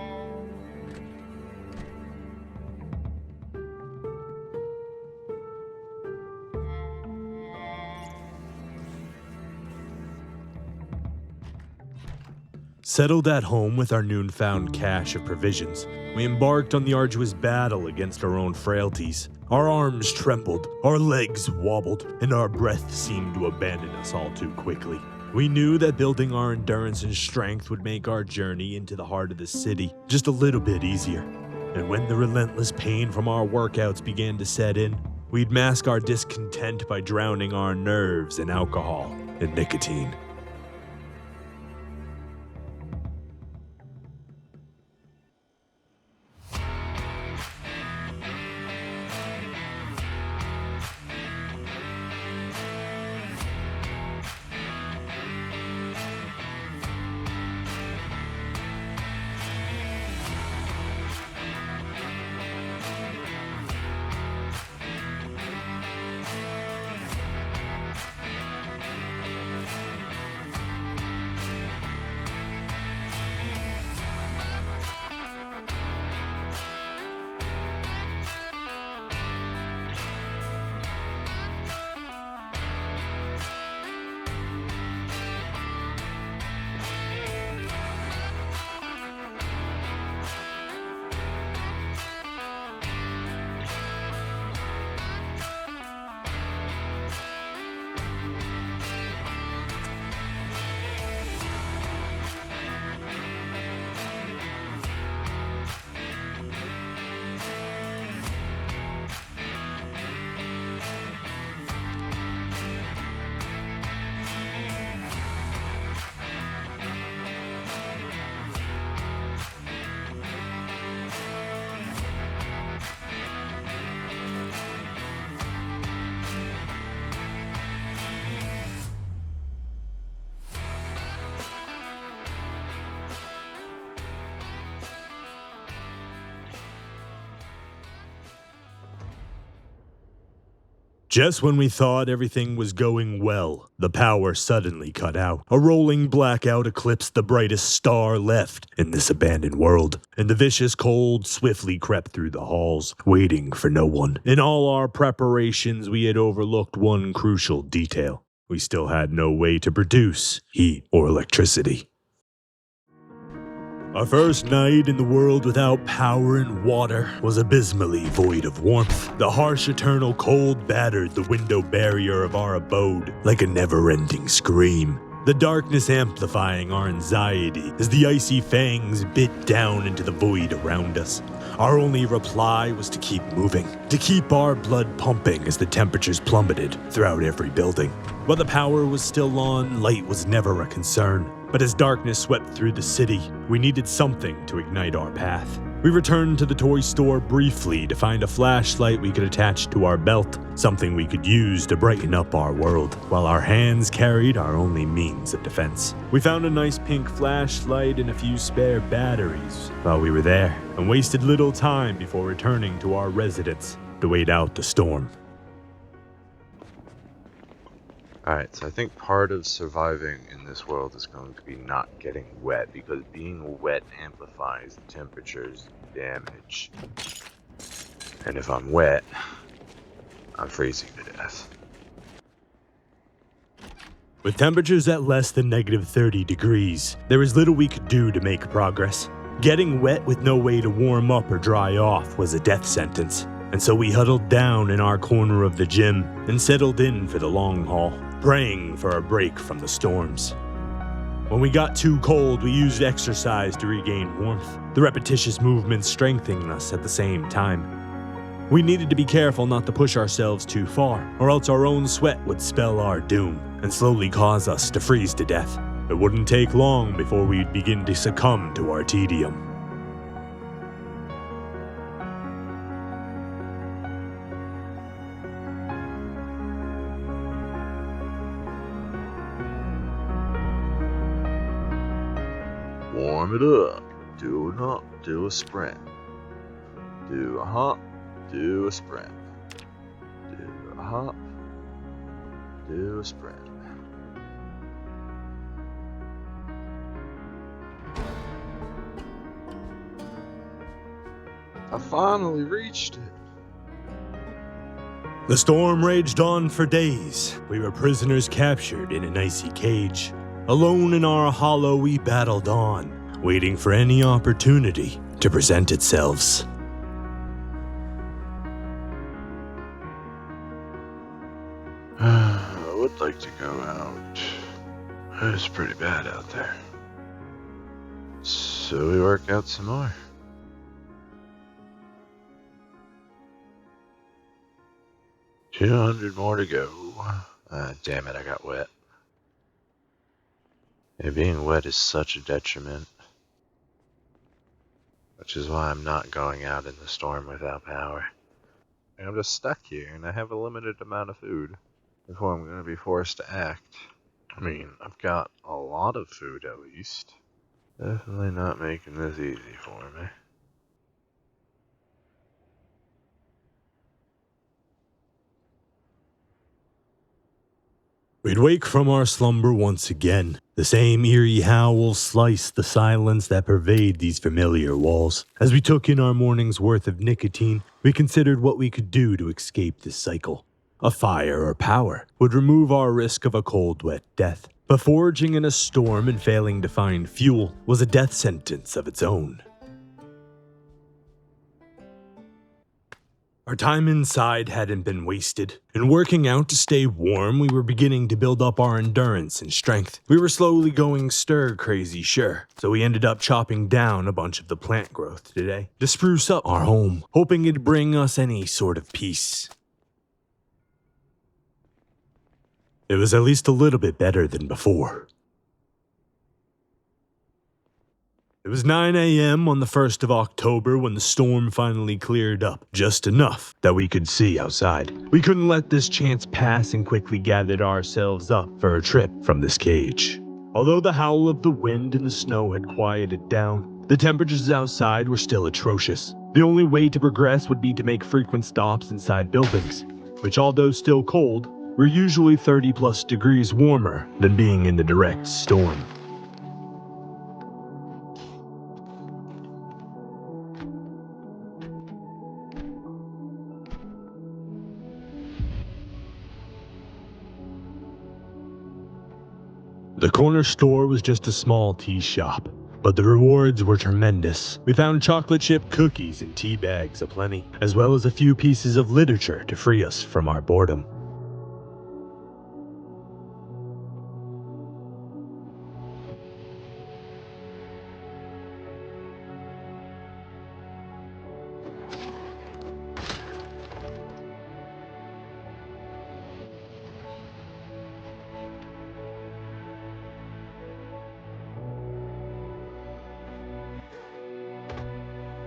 Settled at home with our newfound cache of provisions, we embarked on the arduous battle against our own frailties. Our arms trembled, our legs wobbled, and our breath seemed to abandon us all too quickly. We knew that building our endurance and strength would make our journey into the heart of the city just a little bit easier. And when the relentless pain from our workouts began to set in, we'd mask our discontent by drowning our nerves in alcohol and nicotine. Just when we thought everything was going well, the power suddenly cut out. A rolling blackout eclipsed the brightest star left in this abandoned world, and the vicious cold swiftly crept through the halls, waiting for no one. In all our preparations, we had overlooked one crucial detail. We still had no way to produce heat or electricity. Our first night in the world without power and water was abysmally void of warmth. The harsh eternal cold battered the window barrier of our abode like a never-ending scream. The darkness amplifying our anxiety as the icy fangs bit down into the void around us. Our only reply was to keep moving, to keep our blood pumping as the temperatures plummeted throughout every building. While the power was still on, light was never a concern. But as darkness swept through the city, we needed something to ignite our path. We returned to the toy store briefly to find a flashlight we could attach to our belt, something we could use to brighten up our world, while our hands carried our only means of defense. We found a nice pink flashlight and a few spare batteries while we were there, and wasted little time before returning to our residence to wait out the storm. Alright, so I think part of surviving in this world is going to be not getting wet, because being wet amplifies the temperature's damage. And if I'm wet, I'm freezing to death. With temperatures at less than -30 degrees, there was little we could do to make progress. Getting wet with no way to warm up or dry off was a death sentence, and so we huddled down in our corner of the gym and settled in for the long haul, praying for a break from the storms. When we got too cold, we used exercise to regain warmth, the repetitious movements strengthening us at the same time. We needed to be careful not to push ourselves too far, or else our own sweat would spell our doom and slowly cause us to freeze to death. It wouldn't take long before we'd begin to succumb to our tedium. Warm it up. Do a hop, do a sprint. Do a hop, do a sprint. Do a hop, do a sprint. I finally reached it. The storm raged on for days. We were prisoners captured in an icy cage. Alone in our hollow, we battled on, waiting for any opportunity to present itself. I would like to go out. It's pretty bad out there. So we work out some more. $200 more to go. Damn it, I got wet. Yeah, being wet is such a detriment. Which is why I'm not going out in the storm without power. I'm just stuck here, and I have a limited amount of food before I'm going to be forced to act. I mean, I've got a lot of food at least. Definitely not making this easy for me. We'd wake from our slumber once again. The same eerie howl sliced the silence that pervade these familiar walls. As we took in our morning's worth of nicotine, we considered what we could do to escape this cycle. A fire or power would remove our risk of a cold, wet death. But foraging in a storm and failing to find fuel was a death sentence of its own. Our time inside hadn't been wasted. In working out to stay warm, we were beginning to build up our endurance and strength. We were slowly going stir-crazy, sure, so we ended up chopping down a bunch of the plant growth today to spruce up our home, hoping it'd bring us any sort of peace. It was at least a little bit better than before. It was 9 a.m. on the 1st of October when the storm finally cleared up, just enough that we could see outside. We couldn't let this chance pass and quickly gathered ourselves up for a trip from this cage. Although the howl of the wind and the snow had quieted down, the temperatures outside were still atrocious. The only way to progress would be to make frequent stops inside buildings. which although still cold, were usually 30 plus degrees warmer than being in the direct storm. The corner store was just a small tea shop, but the rewards were tremendous. We found chocolate chip cookies and tea bags aplenty, as well as a few pieces of literature to free us from our boredom.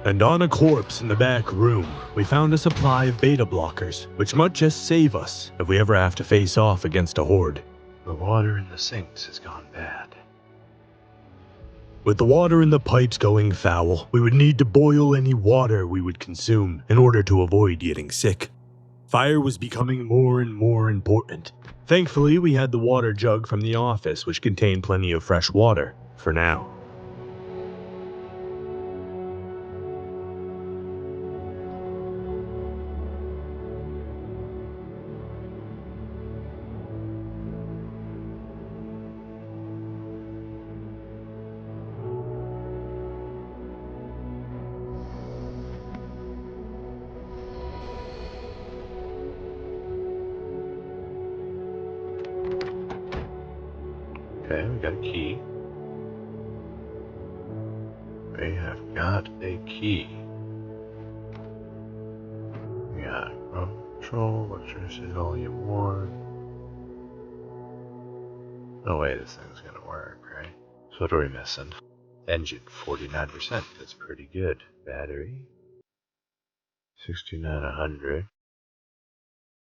And on a corpse in the back room, we found a supply of beta blockers, which might just save us if we ever have to face off against a horde. The water in the sinks has gone bad. With the water in the pipes going foul, we would need to boil any water we would consume in order to avoid getting sick. Fire was becoming more and more important. Thankfully, we had the water jug from the office, which contained plenty of fresh water, for now. Okay, we got a key. We have got a key. We got control, electricity volume 1. No way this thing's gonna work, right? So what are we missing? Engine, 49%. That's pretty good. Battery, 6900.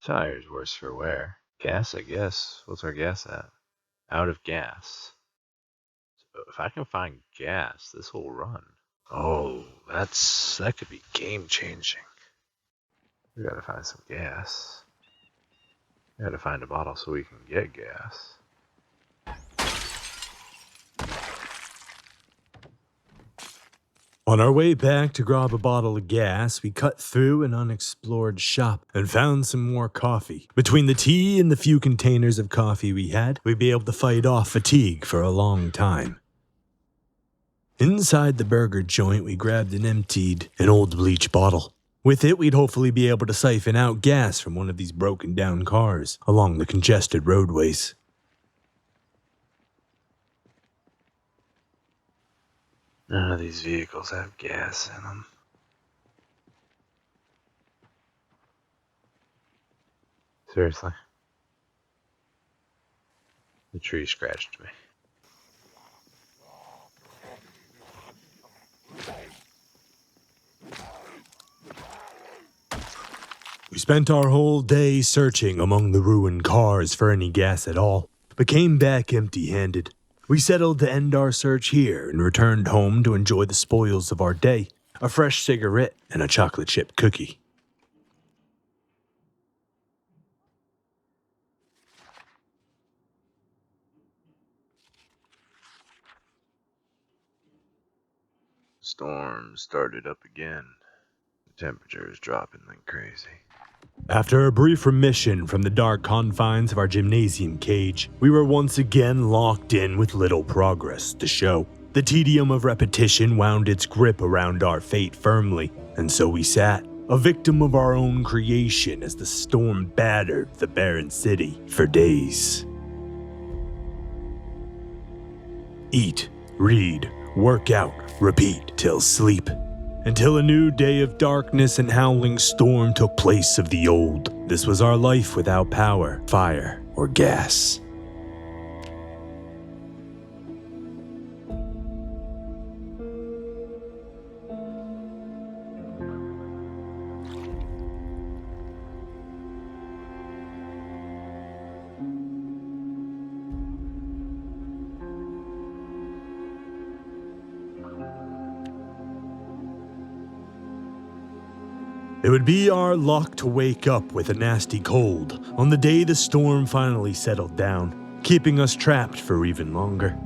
Tires, worse for wear. Gas, I guess. What's our gas at? Out of gas. So if I can find gas, this will run. Oh, that could be game changing. We gotta find some gas. We gotta find a bottle so we can get gas. On our way back to grab a bottle of gas, we cut through an unexplored shop and found some more coffee. Between the tea and the few containers of coffee we had, we'd be able to fight off fatigue for a long time. Inside the burger joint, we grabbed and emptied an old bleach bottle. With it, we'd hopefully be able to siphon out gas from one of these broken down cars along the congested roadways. None of these vehicles have gas in them. Seriously? The tree scratched me. We spent our whole day searching among the ruined cars for any gas at all, but came back empty-handed. We settled to end our search here and returned home to enjoy the spoils of our day, a fresh cigarette and a chocolate chip cookie. Storm started up again. The temperature is dropping like crazy. After a brief remission from the dark confines of our gymnasium cage, we were once again locked in with little progress to show. The tedium of repetition wound its grip around our fate firmly, and so we sat, a victim of our own creation as the storm battered the barren city for days. Eat, read, work out, repeat till sleep. Until a new day of darkness and howling storm took place of the old. This was our life without power, fire, or gas. It would be our luck to wake up with a nasty cold on the day the storm finally settled down, keeping us trapped for even longer.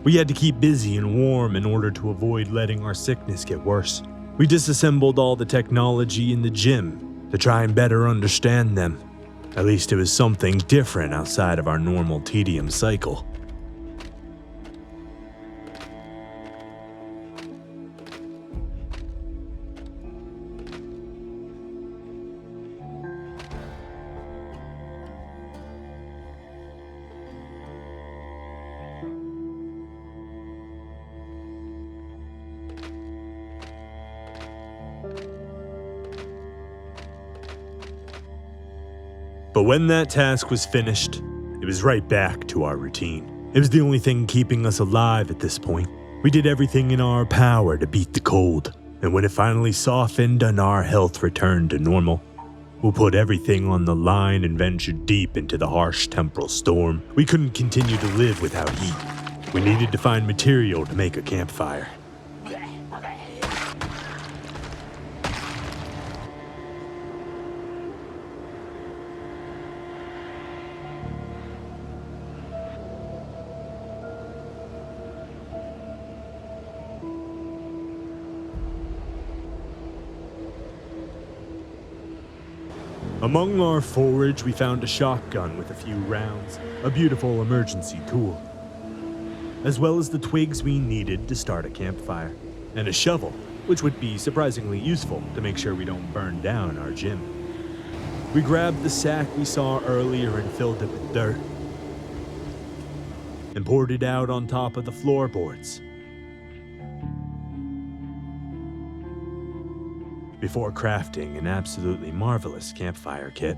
We had to keep busy and warm in order to avoid letting our sickness get worse. We disassembled all the technology in the gym to try and better understand them. At least it was something different outside of our normal tedium cycle. But when that task was finished, it was right back to our routine. It was the only thing keeping us alive at this point. We did everything in our power to beat the cold, and when it finally softened and our health returned to normal, we put everything on the line and ventured deep into the harsh temporal storm. We couldn't continue to live without heat. We needed to find material to make a campfire. Among our forage, we found a shotgun with a few rounds, a beautiful emergency tool, as well as the twigs we needed to start a campfire, and a shovel, which would be surprisingly useful to make sure we don't burn down our gym. We grabbed the sack we saw earlier and filled it with dirt, and poured it out on top of the floorboards, before crafting an absolutely marvelous campfire kit.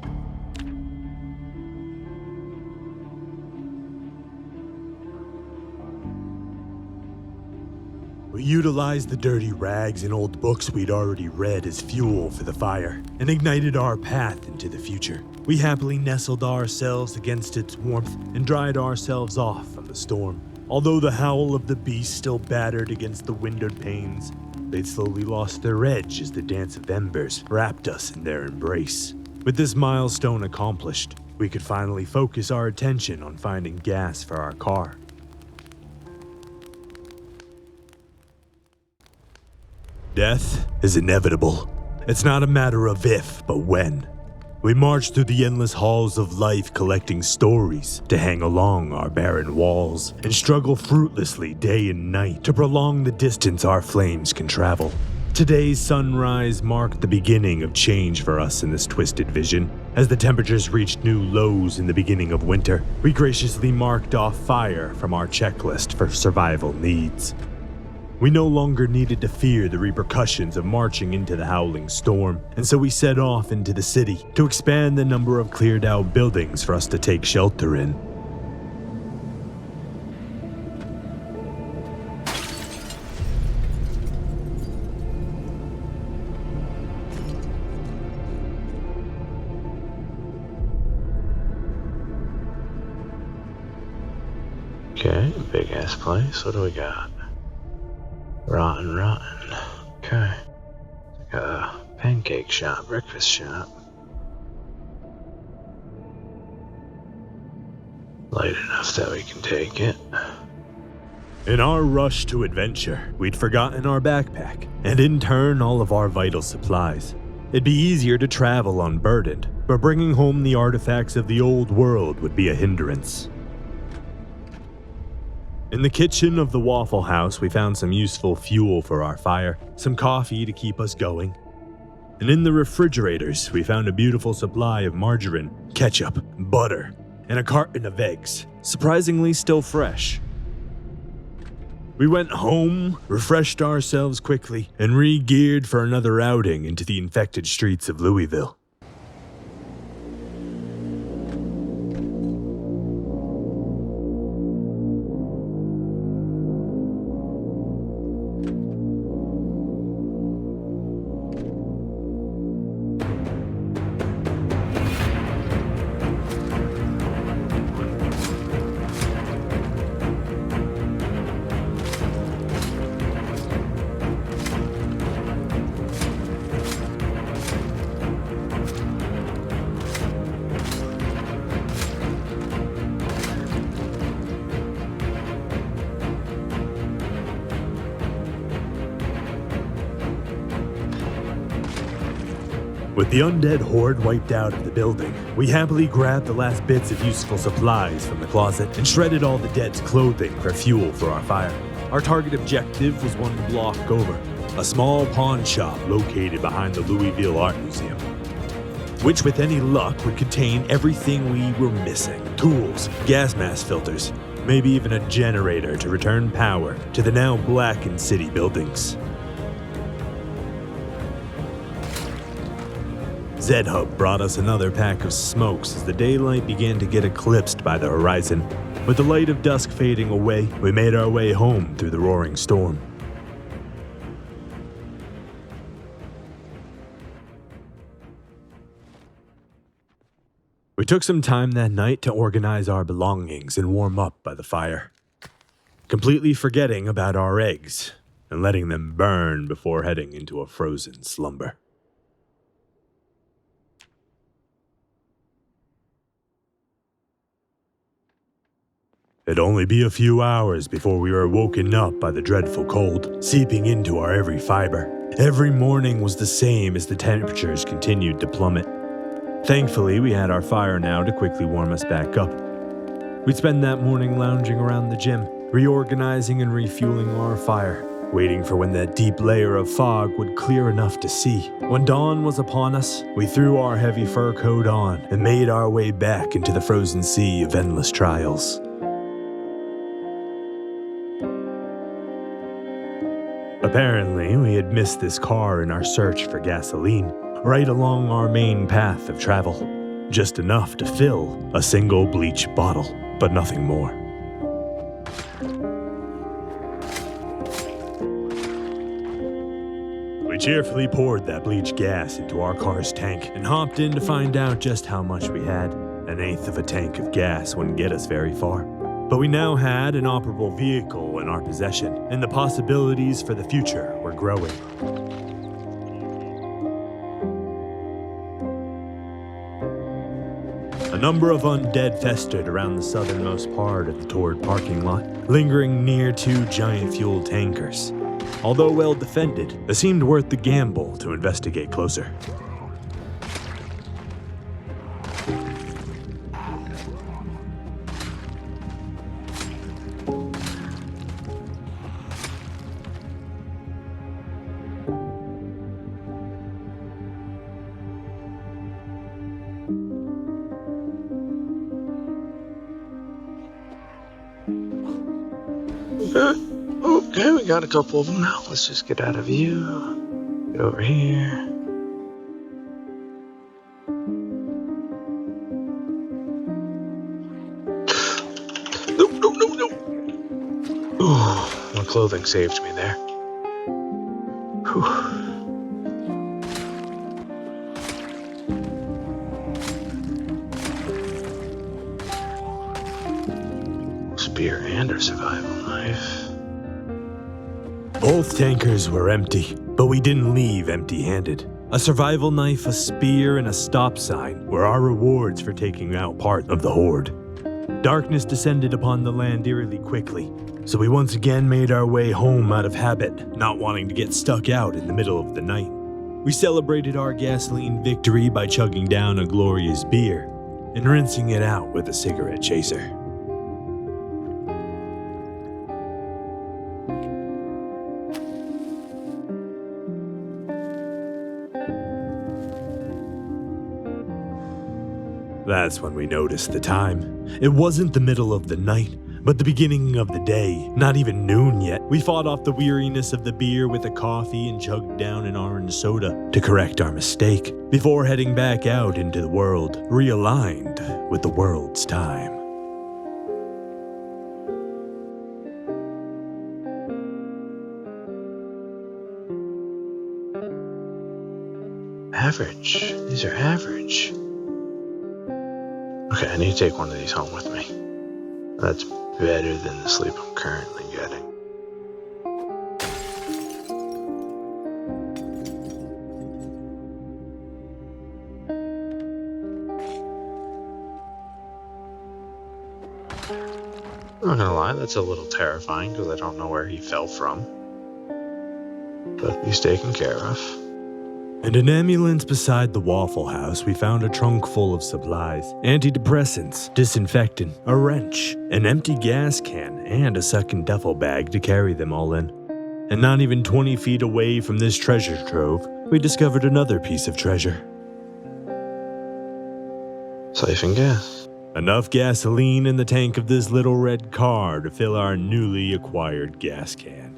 We utilized the dirty rags and old books we'd already read as fuel for the fire, and ignited our path into the future. We happily nestled ourselves against its warmth and dried ourselves off from the storm. Although the howl of the beast still battered against the windowed panes, they'd slowly lost their edge as the dance of embers wrapped us in their embrace. With this milestone accomplished, we could finally focus our attention on finding gas for our car. Death is inevitable. It's not a matter of if, but when. We march through the endless halls of life collecting stories to hang along our barren walls, and struggle fruitlessly day and night to prolong the distance our flames can travel. Today's sunrise marked the beginning of change for us in this twisted vision. As the temperatures reached new lows in the beginning of winter, we graciously marked off fire from our checklist for survival needs. We no longer needed to fear the repercussions of marching into the howling storm, and so we set off into the city to expand the number of cleared out buildings for us to take shelter in. Okay, big ass place. What do we got? Rotten. Okay. It's like a pancake shop, breakfast shop. Light enough that we can take it. In our rush to adventure, we'd forgotten our backpack, and in turn all of our vital supplies. It'd be easier to travel unburdened, but bringing home the artifacts of the old world would be a hindrance. In the kitchen of the Waffle House, we found some useful fuel for our fire, some coffee to keep us going. And in the refrigerators, we found a beautiful supply of margarine, ketchup, butter, and a carton of eggs, surprisingly still fresh. We went home, refreshed ourselves quickly, and re-geared for another outing into the infected streets of Louisville. With the undead horde wiped out of the building, we happily grabbed the last bits of useful supplies from the closet and shredded all the dead's clothing for fuel for our fire. Our target objective was one block over, a small pawn shop located behind the Louisville Art Museum, which with any luck would contain everything we were missing: tools, gas mask filters, maybe even a generator to return power to the now blackened city buildings. Z-Hub brought us another pack of smokes as the daylight began to get eclipsed by the horizon. With the light of dusk fading away, we made our way home through the roaring storm. We took some time that night to organize our belongings and warm up by the fire, completely forgetting about our eggs and letting them burn before heading into a frozen slumber. It'd only be a few hours before we were woken up by the dreadful cold, seeping into our every fiber. Every morning was the same as the temperatures continued to plummet. Thankfully, we had our fire now to quickly warm us back up. We'd spend that morning lounging around the gym, reorganizing and refueling our fire, waiting for when that deep layer of fog would clear enough to see. When dawn was upon us, we threw our heavy fur coat on and made our way back into the frozen sea of endless trials. Apparently, we had missed this car in our search for gasoline, right along our main path of travel. Just enough to fill a single bleach bottle, but nothing more. We cheerfully poured that bleach gas into our car's tank and hopped in to find out just how much we had. An eighth of a tank of gas wouldn't get us very far. But we now had an operable vehicle in our possession, and the possibilities for the future were growing. A number of undead festered around the southernmost part of the Tord parking lot, lingering near two giant fuel tankers. Although well defended, it seemed worth the gamble to investigate closer. Okay, we got a couple of them now. Let's just get out of view. Get over here. No. Ooh, my clothing saved me there. Whew. Spear and a survival knife. Both tankers were empty, but we didn't leave empty-handed. A survival knife, a spear, and a stop sign were our rewards for taking out part of the horde. Darkness descended upon the land eerily quickly, so we once again made our way home out of habit, not wanting to get stuck out in the middle of the night. We celebrated our gasoline victory by chugging down a glorious beer and rinsing it out with a cigarette chaser. That's when we noticed the time. It wasn't the middle of the night, but the beginning of the day, not even noon yet. We fought off the weariness of the beer with a coffee and chugged down an orange soda to correct our mistake, before heading back out into the world, realigned with the world's time. Average. These are average. Okay, I need to take one of these home with me. That's better than the sleep I'm currently getting. I'm not gonna lie, that's a little terrifying because I don't know where he fell from. But he's taken care of. In an ambulance beside the Waffle House, we found a trunk full of supplies, antidepressants, disinfectant, a wrench, an empty gas can, and a second duffel bag to carry them all in. And not even 20 feet away from this treasure trove, we discovered another piece of treasure. Siphon gas. Enough gasoline in the tank of this little red car to fill our newly acquired gas can.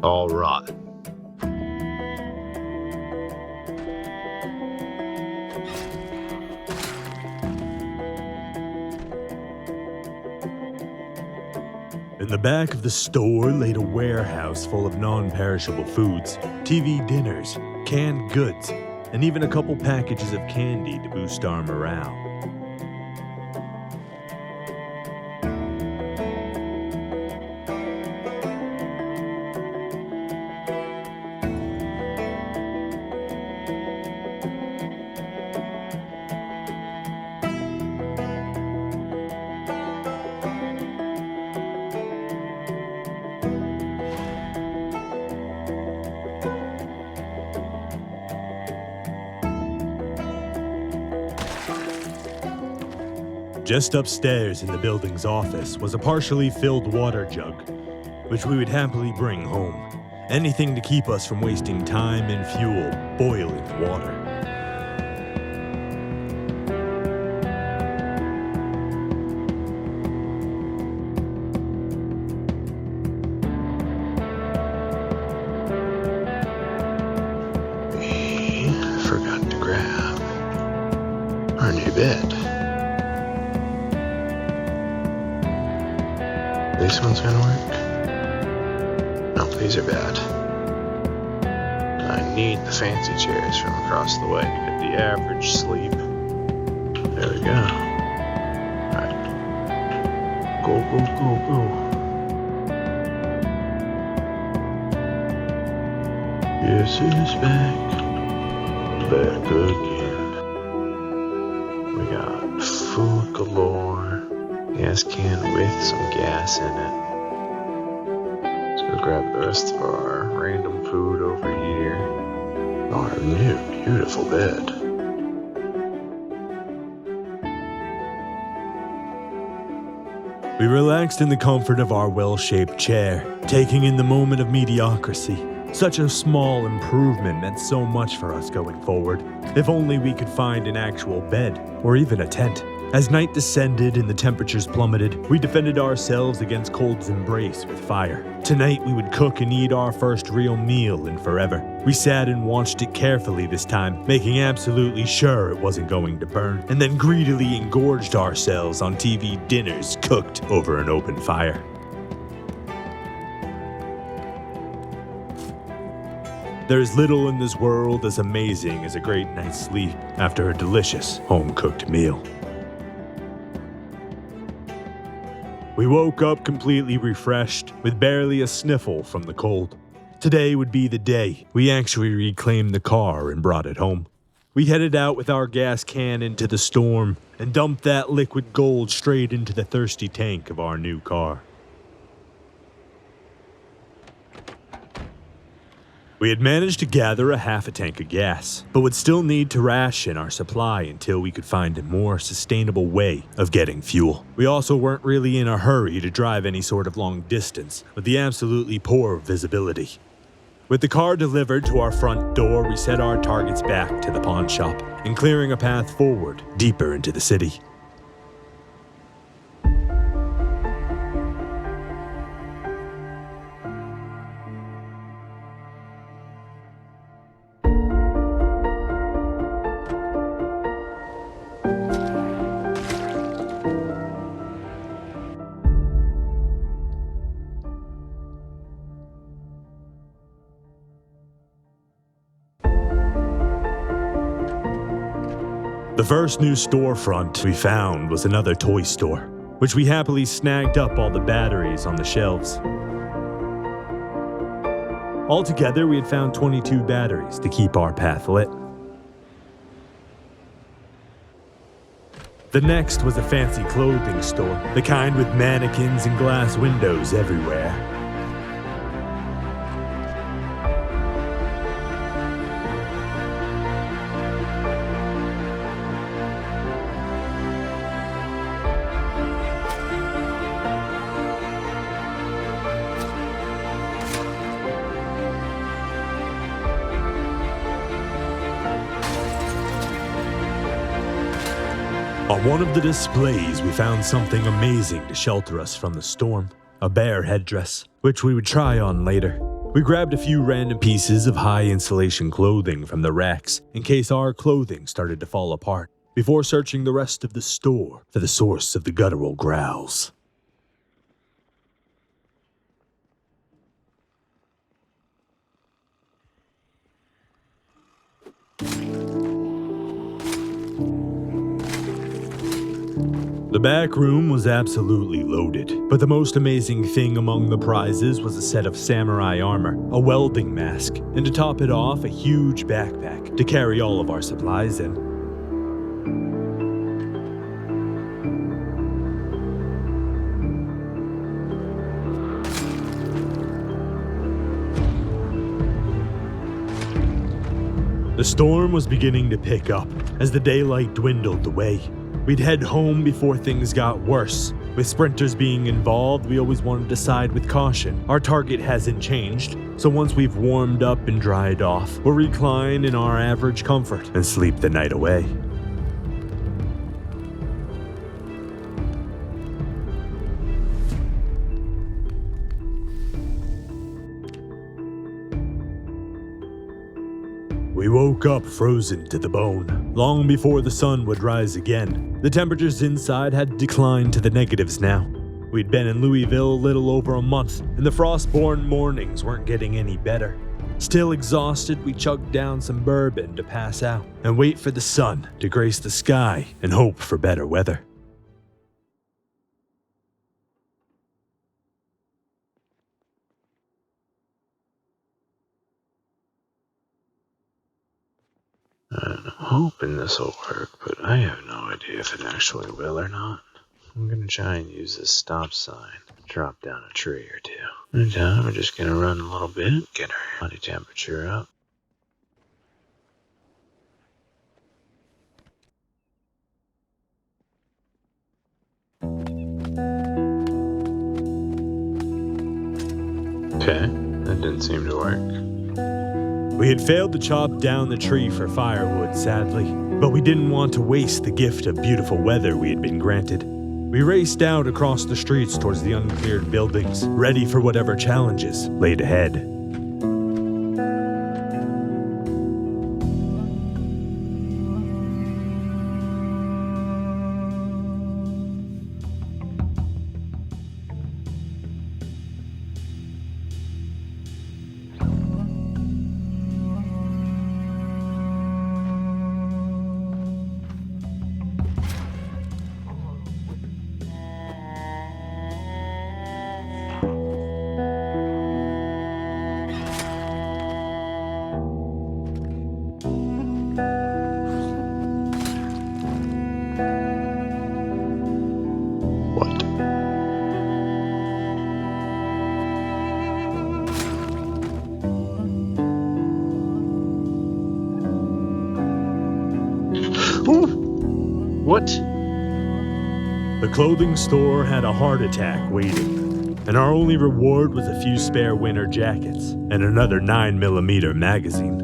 All rotten. In the back of the store laid a warehouse full of non-perishable foods, TV dinners, canned goods, and even a couple packages of candy to boost our morale. Just upstairs in the building's office was a partially filled water jug, which we would happily bring home. Anything to keep us from wasting time and fuel boiling water. We forgot to grab our new bed. This one's gonna work? No, these are bad. I need the fancy chairs from across the way to get the average sleep. There we go. Alright. Go, go, go, go. Yes, it's back. Back again. We got food galore. Gas can with some gas in it. Let's go grab the rest of our random food over here. Our new, beautiful bed. We relaxed in the comfort of our well-shaped chair, taking in the moment of mediocrity. Such a small improvement meant so much for us going forward. If only we could find an actual bed, or even a tent. As night descended and the temperatures plummeted, we defended ourselves against cold's embrace with fire. Tonight we would cook and eat our first real meal in forever. We sat and watched it carefully this time, making absolutely sure it wasn't going to burn, and then greedily engorged ourselves on TV dinners cooked over an open fire. There's little in this world as amazing as a great night's sleep after a delicious home-cooked meal. We woke up completely refreshed, with barely a sniffle from the cold. Today would be the day we actually reclaimed the car and brought it home. We headed out with our gas can into the storm and dumped that liquid gold straight into the thirsty tank of our new car. We had managed to gather a half a tank of gas, but would still need to ration our supply until we could find a more sustainable way of getting fuel. We also weren't really in a hurry to drive any sort of long distance, with the absolutely poor visibility. With the car delivered to our front door, we set our targets back to the pawn shop and clearing a path forward, deeper into the city. The first new storefront we found was another toy store, which we happily snagged up all the batteries on the shelves. Altogether, we had found 22 batteries to keep our path lit. The next was a fancy clothing store, the kind with mannequins and glass windows everywhere. On one of the displays, we found something amazing to shelter us from the storm. A bear headdress, which we would try on later. We grabbed a few random pieces of high insulation clothing from the racks in case our clothing started to fall apart, before searching the rest of the store for the source of the guttural growls. The back room was absolutely loaded, but the most amazing thing among the prizes was a set of samurai armor, a welding mask, and to top it off, a huge backpack to carry all of our supplies in. The storm was beginning to pick up as the daylight dwindled away. We'd head home before things got worse. With sprinters being involved, we always wanted to side with caution. Our target hasn't changed, so once we've warmed up and dried off, we'll recline in our average comfort and sleep the night away. We woke up frozen to the bone, long before the sun would rise again. The temperatures inside had declined to the negatives now. We'd been in Louisville a little over a month, and the frost-born mornings weren't getting any better. Still exhausted, we chugged down some bourbon to pass out, and wait for the sun to grace the sky and hope for better weather. I'm hoping this will work, but I have no idea if it actually will or not. I'm gonna try and use this stop sign to drop down a tree or two. Meantime, we're just gonna run a little bit, get our body temperature up. Okay, that didn't seem to work. We had failed to chop down the tree for firewood, sadly, but we didn't want to waste the gift of beautiful weather we had been granted. We raced out across the streets towards the uncleared buildings, ready for whatever challenges laid ahead. What? The clothing store had a heart attack waiting, and our only reward was a few spare winter jackets and another 9mm magazine.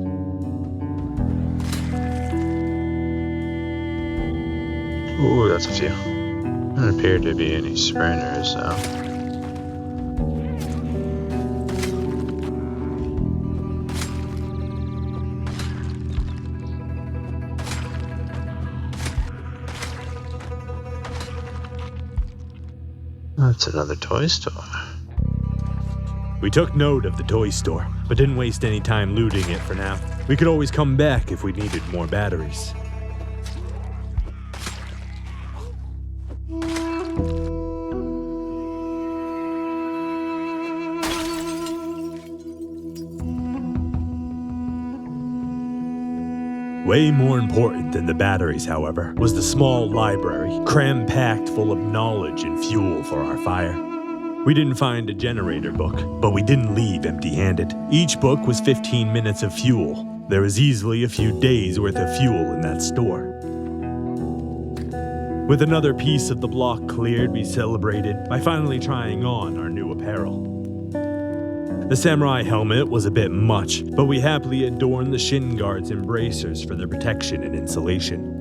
Ooh, that's a few. There don't appear to be any sprinters, though. That's another toy store. We took note of the toy store, but didn't waste any time looting it for now. We could always come back if we needed more batteries. Way more important than the batteries, however, was the small library, cram-packed full of knowledge and fuel for our fire. We didn't find a generator book, but we didn't leave empty-handed. Each book was 15 minutes of fuel. There was easily a few days worth of fuel in that store. With another piece of the block cleared, we celebrated by finally trying on our new apparel. The samurai helmet was a bit much, but we happily adorned the shin guards and bracers for their protection and insulation.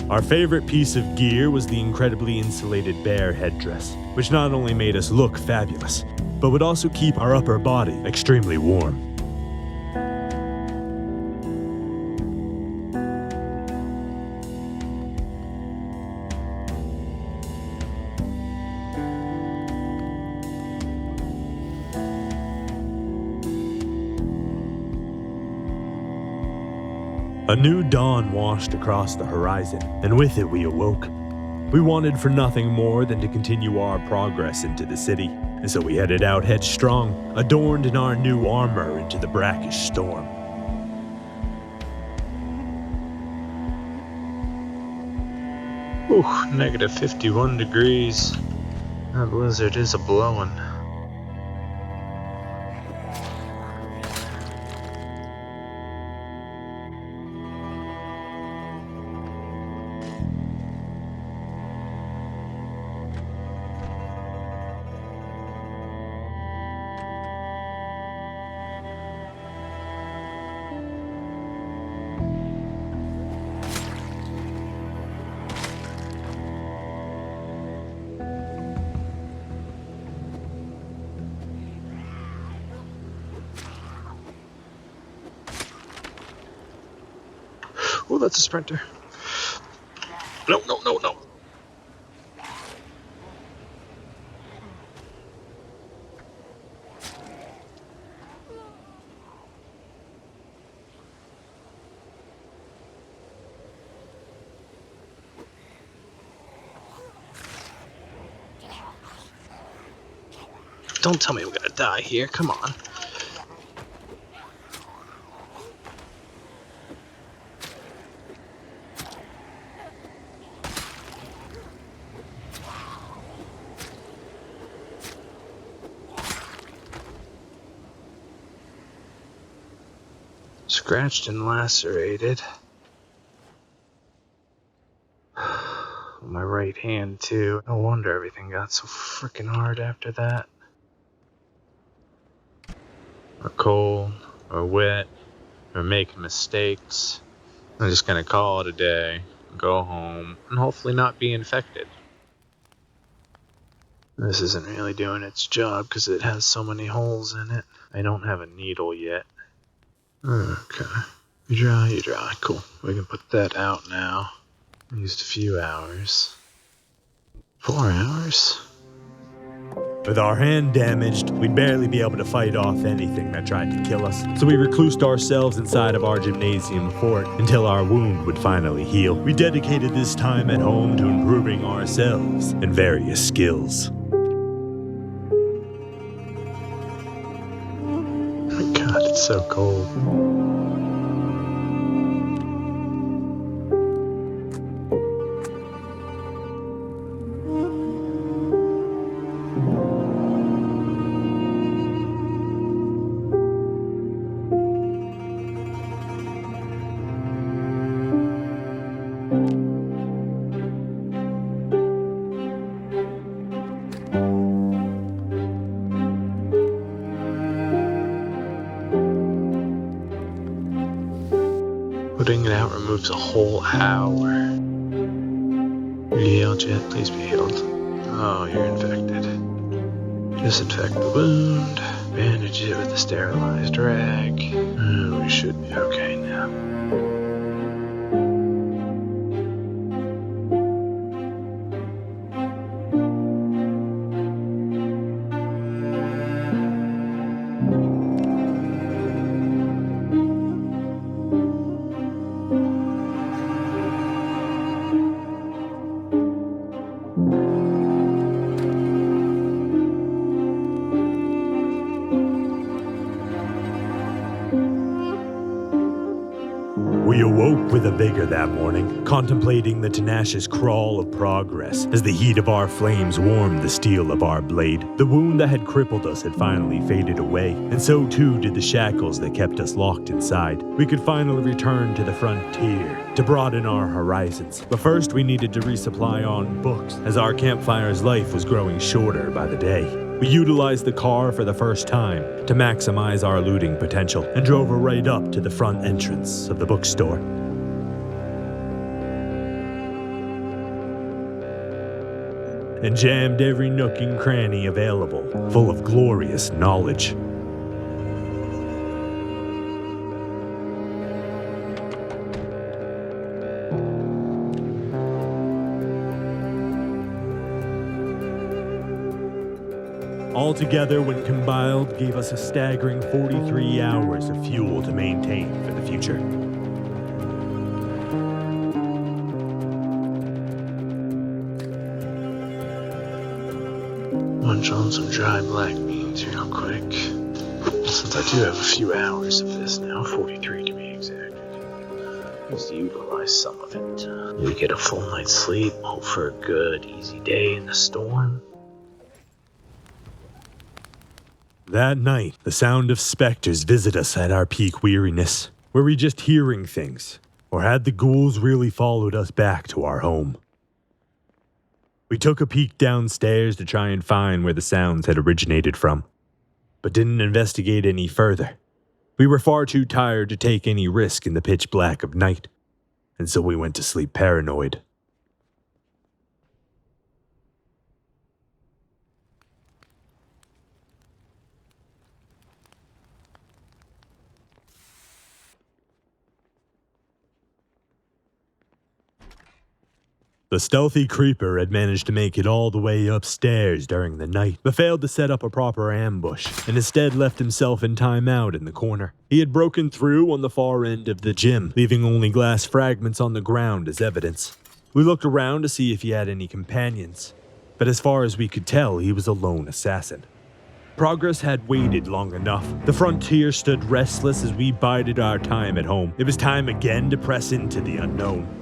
Our favorite piece of gear was the incredibly insulated bear headdress, which not only made us look fabulous, but would also keep our upper body extremely warm. A new dawn washed across the horizon, and with it we awoke. We wanted for nothing more than to continue our progress into the city, and so we headed out headstrong, adorned in our new armor into the brackish storm. Ooh, negative 51 degrees. That blizzard is a-blowin'. Oh, that's a sprinter. No, no, no, no. Don't tell me we're gonna die here, come on. Scratched and lacerated. My right hand too. No wonder everything got so freaking hard after that. Or cold, or wet, or making mistakes. I'm just gonna call it a day, go home, and hopefully not be infected. This isn't really doing its job because it has so many holes in it. I don't have a needle yet. Okay. You dry. Cool. We can put that out now. Used a few hours. 4 hours? With our hand damaged, we'd barely be able to fight off anything that tried to kill us, so we reclused ourselves inside of our gymnasium fort until our wound would finally heal. We dedicated this time at home to improving ourselves and various skills. Oh my god, it's so cold. Putting it out removes a whole hour. You're healed yet? Please be healed. Oh, you're infected. Disinfect the wound. Bandage it with a sterilized rag. We should be okay now. woke with a vigor that morning, contemplating the tenacious crawl of progress as the heat of our flames warmed the steel of our blade. The wound that had crippled us had finally faded away, and so too did the shackles that kept us locked inside. We could finally return to the frontier to broaden our horizons, but first we needed to resupply on books, as our campfire's life was growing shorter by the day. We utilized the car for the first time to maximize our looting potential and drove right up to the front entrance of the bookstore. And jammed every nook and cranny available, full of glorious knowledge. Altogether, when compiled, gave us a staggering 43 hours of fuel to maintain for the future. Munch on some dry black beans real quick. Since I do have a few hours of this now, 43 to be exact. Let's utilize some of it. Maybe get a full night's sleep, hope for a good, easy day in the storm. That night, the sound of specters visit us at our peak weariness. Were we just hearing things? Or had the ghouls really followed us back to our home? We took a peek downstairs to try and find where the sounds had originated from, but didn't investigate any further. We were far too tired to take any risk in the pitch black of night, and so we went to sleep paranoid. The stealthy creeper had managed to make it all the way upstairs during the night, but failed to set up a proper ambush, and instead left himself in timeout in the corner. He had broken through on the far end of the gym, leaving only glass fragments on the ground as evidence. We looked around to see if he had any companions, but as far as we could tell, he was a lone assassin. Progress had waited long enough. The frontier stood restless as we bided our time at home. It was time again to press into the unknown.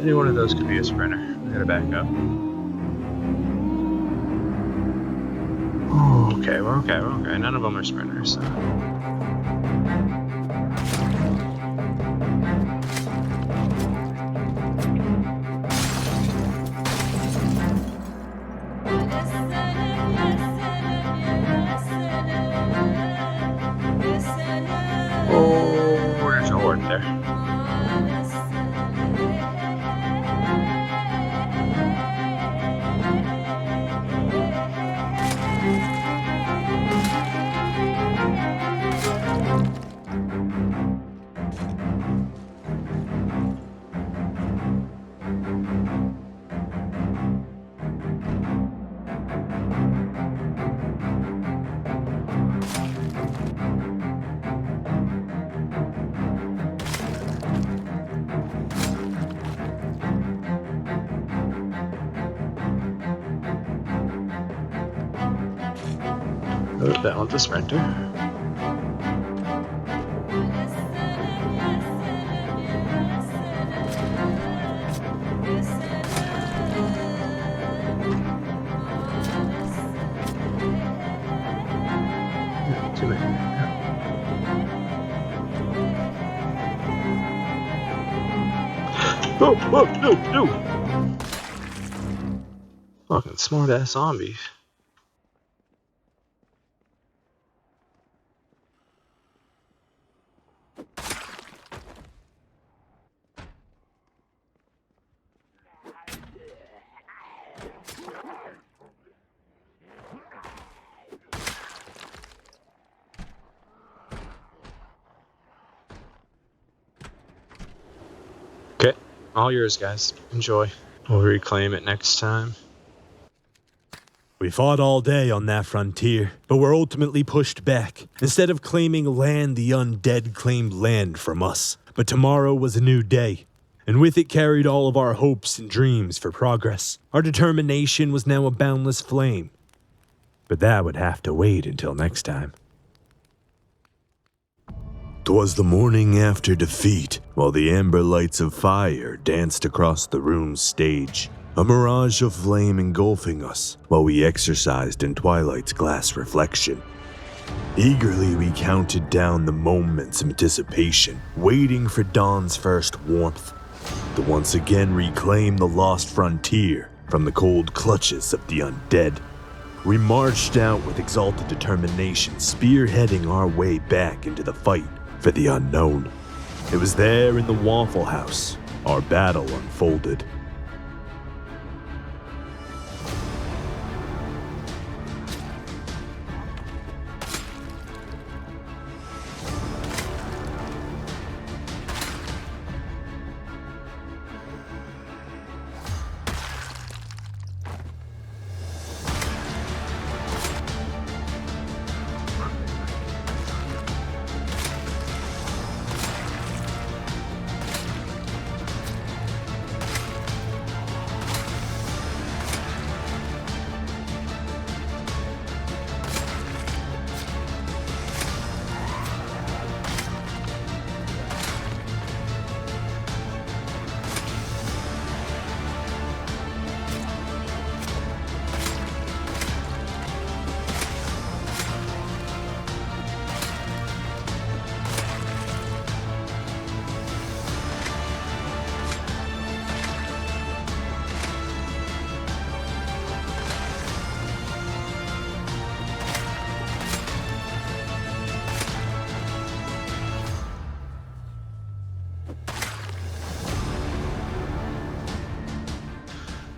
Any one of those could be a sprinter. We gotta back up. Oh, okay, we're okay. None of them are sprinters. So. Oh, there's a horde there. Oh, that one's a sprinter. Too many. Oh, no. Fucking smart ass zombies. Okay, all yours, guys. Enjoy. We'll reclaim it next time. We fought all day on that frontier, but were ultimately pushed back. Instead of claiming land, the undead claimed land from us. But tomorrow was a new day, and with it carried all of our hopes and dreams for progress. Our determination was now a boundless flame. But that would have to wait until next time. 'Twas the morning after defeat, while the amber lights of fire danced across the room's stage, a mirage of flame engulfing us while we exercised in twilight's glass reflection. Eagerly we counted down the moments of anticipation, waiting for dawn's first warmth, to once again reclaim the lost frontier from the cold clutches of the undead. We marched out with exalted determination, spearheading our way back into the fight for the unknown. It was there in the Waffle House our battle unfolded.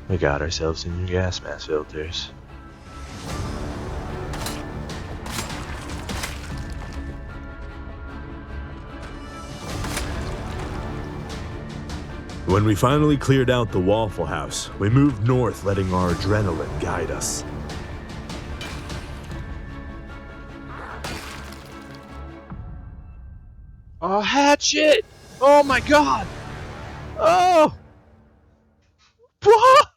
We got ourselves some new gas mask filters. When we finally cleared out the Waffle House, we moved north, letting our adrenaline guide us. Oh, hatchet! Oh my god! Oh! What?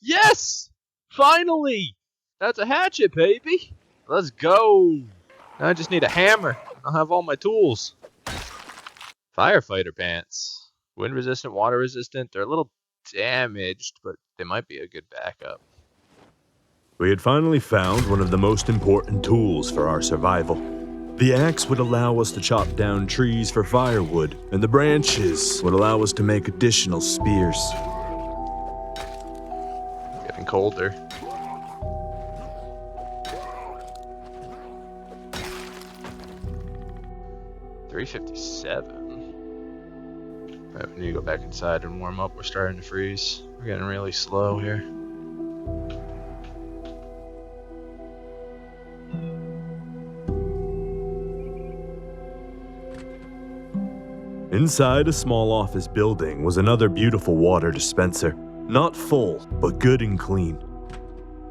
Yes! Finally! That's a hatchet, baby! Let's go! Now I just need a hammer. I'll have all my tools. Firefighter pants. Wind resistant, water resistant. They're a little damaged, but they might be a good backup. We had finally found one of the most important tools for our survival. The axe would allow us to chop down trees for firewood, and the branches would allow us to make additional spears. Getting colder. $357. Right, we need to go back inside and warm up. We're starting to freeze. We're getting really slow here. Inside a small office building was another beautiful water dispenser. Not full, but good and clean.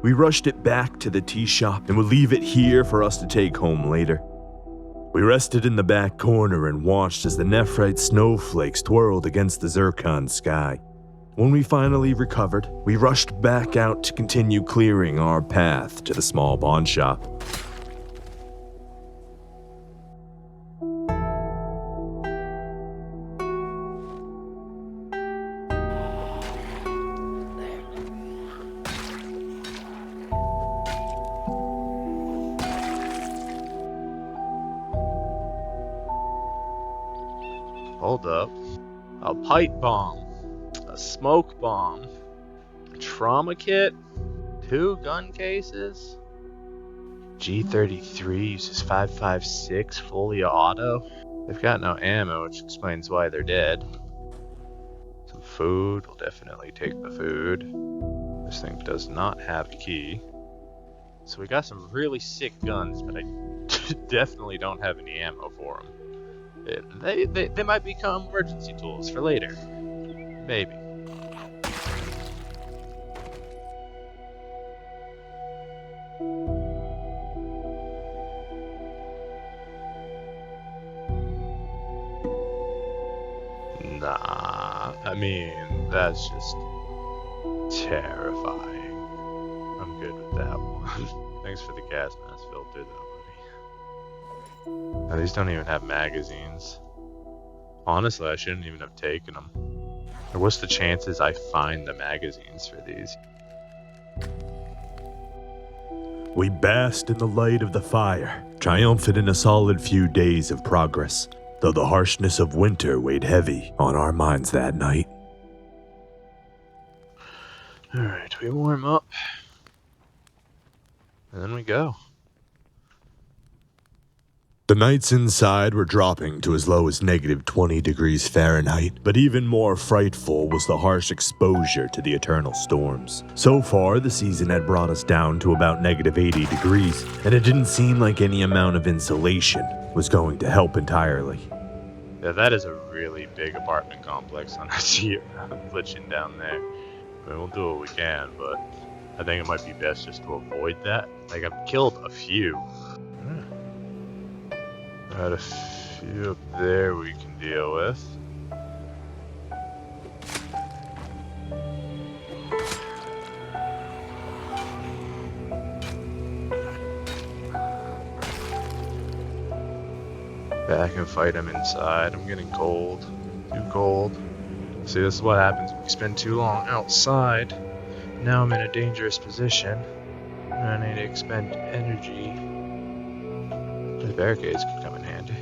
We rushed it back to the tea shop and would leave it here for us to take home later. We rested in the back corner and watched as the nephrite snowflakes twirled against the zircon sky. When we finally recovered, we rushed back out to continue clearing our path to the small pawn shop. Hold up. A pipe bomb. A smoke bomb. A trauma kit. 2 gun cases. G33 uses 5.56 fully auto. They've got no ammo, which explains why they're dead. Some food. We'll definitely take the food. This thing does not have a key. So we got some really sick guns, but I definitely don't have any ammo for them. They might become emergency tools for later. Maybe. Nah, I mean, that's just terrifying. I'm good with that one. Thanks for the gas mask filter, though, buddy. Now, these don't even have magazines. Honestly, I shouldn't even have taken them. Or what's the chances I find the magazines for these? We basked in the light of the fire, triumphant in a solid few days of progress, though the harshness of winter weighed heavy on our minds that night. Alright, we warm up. And then we go. The nights inside were dropping to as low as -20 degrees Fahrenheit, but even more frightful was the harsh exposure to the eternal storms. So far, the season had brought us down to about -80 degrees, and it didn't seem like any amount of insulation was going to help entirely. Yeah, that is a really big apartment complex on a sheet glitching down there. I mean, we'll do what we can, but I think it might be best just to avoid that. Like, I've killed a few. Got a few up there we can deal with. Back and fight them inside. I'm getting cold. Too cold. See, this is what happens when you spend too long outside. Now I'm in a dangerous position. I need to expend energy. The barricades could come in handy.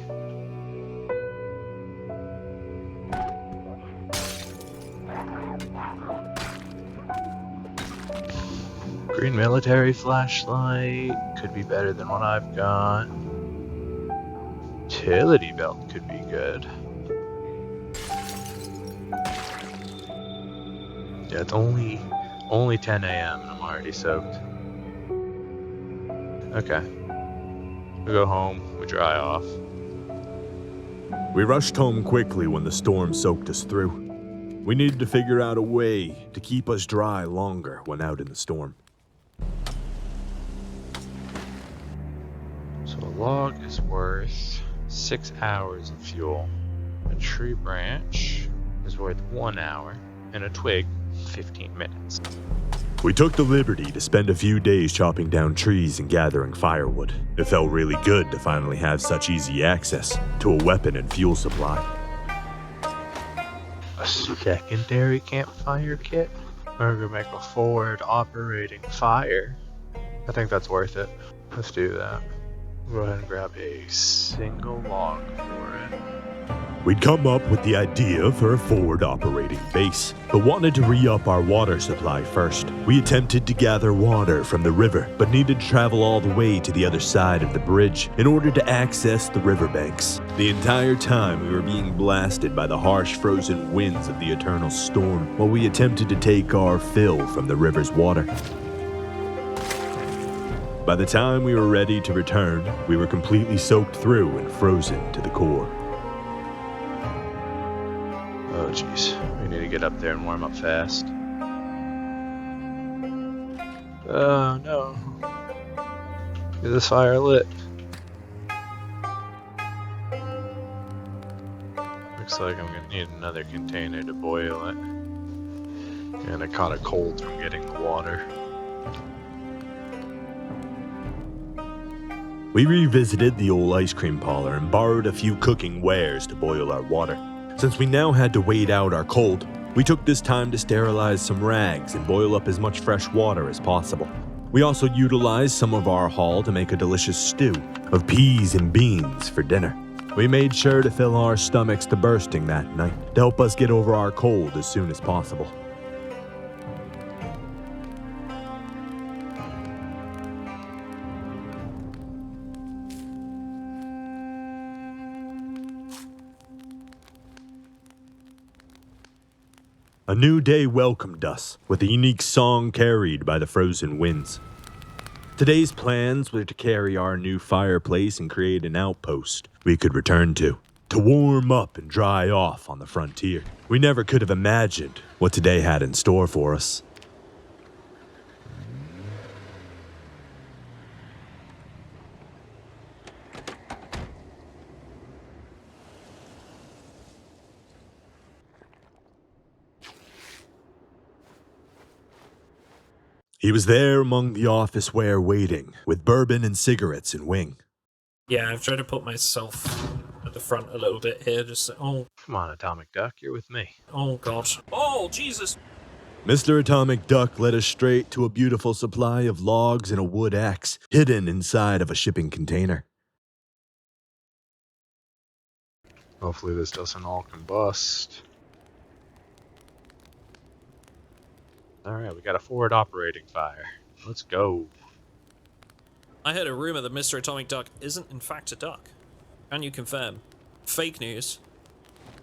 Green military flashlight could be better than what I've got. Utility belt could be good. Yeah, it's only 10 a.m. and I'm already soaked. Okay. We go home, we dry off. We rushed home quickly when the storm soaked us through. We needed to figure out a way to keep us dry longer when out in the storm. So a log is worth 6 hours of fuel. A tree branch is worth 1 hour, and a twig 15 minutes. We took the liberty to spend a few days chopping down trees and gathering firewood. It felt really good to finally have such easy access to a weapon and fuel supply. A secondary campfire kit? We're gonna make a forward operating fire. I think that's worth it. Let's do that. Go ahead and grab a single log for it. We'd come up with the idea for a forward operating base, but wanted to re-up our water supply first. We attempted to gather water from the river, but needed to travel all the way to the other side of the bridge in order to access the riverbanks. The entire time we were being blasted by the harsh frozen winds of the eternal storm while we attempted to take our fill from the river's water. By the time we were ready to return, we were completely soaked through and frozen to the core. Oh jeez, we need to get up there and warm up fast. Oh no. Get this fire lit. Looks like I'm gonna need another container to boil it. And I caught a cold from getting the water. We revisited the old ice cream parlor and borrowed a few cooking wares to boil our water. Since we now had to wait out our cold, we took this time to sterilize some rags and boil up as much fresh water as possible. We also utilized some of our haul to make a delicious stew of peas and beans for dinner. We made sure to fill our stomachs to bursting that night to help us get over our cold as soon as possible. A new day welcomed us with a unique song carried by the frozen winds. Today's plans were to carry our new fireplace and create an outpost we could return to warm up and dry off on the frontier. We never could have imagined what today had in store for us. He was there among the office wear waiting, with bourbon and cigarettes in wing. Yeah, I've tried to put myself at the front a little bit here, just oh. Come on, Atomic Duck, you're with me. Oh, God. Oh, Jesus! Mr. Atomic Duck led us straight to a beautiful supply of logs and a wood axe, hidden inside of a shipping container. Hopefully this doesn't all combust. Alright, we got a forward operating fire. Let's go. I heard a rumor that Mr. Atomic Duck isn't in fact a duck. Can you confirm? Fake news.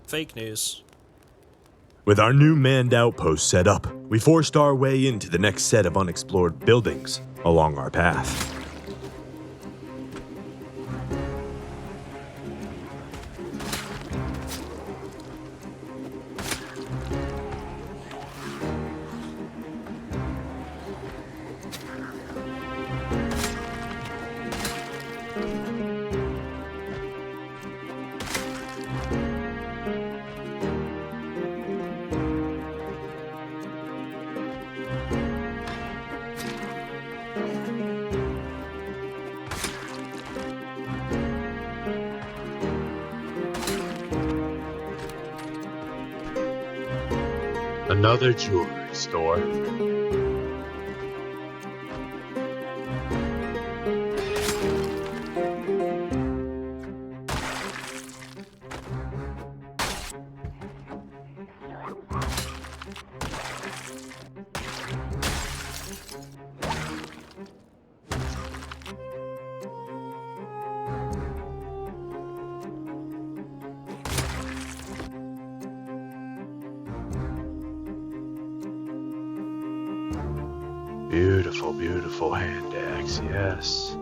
Fake news. With our new manned outpost set up, we forced our way into the next set of unexplored buildings along our path. Another jewelry store. Beautiful, beautiful hand axe, yes.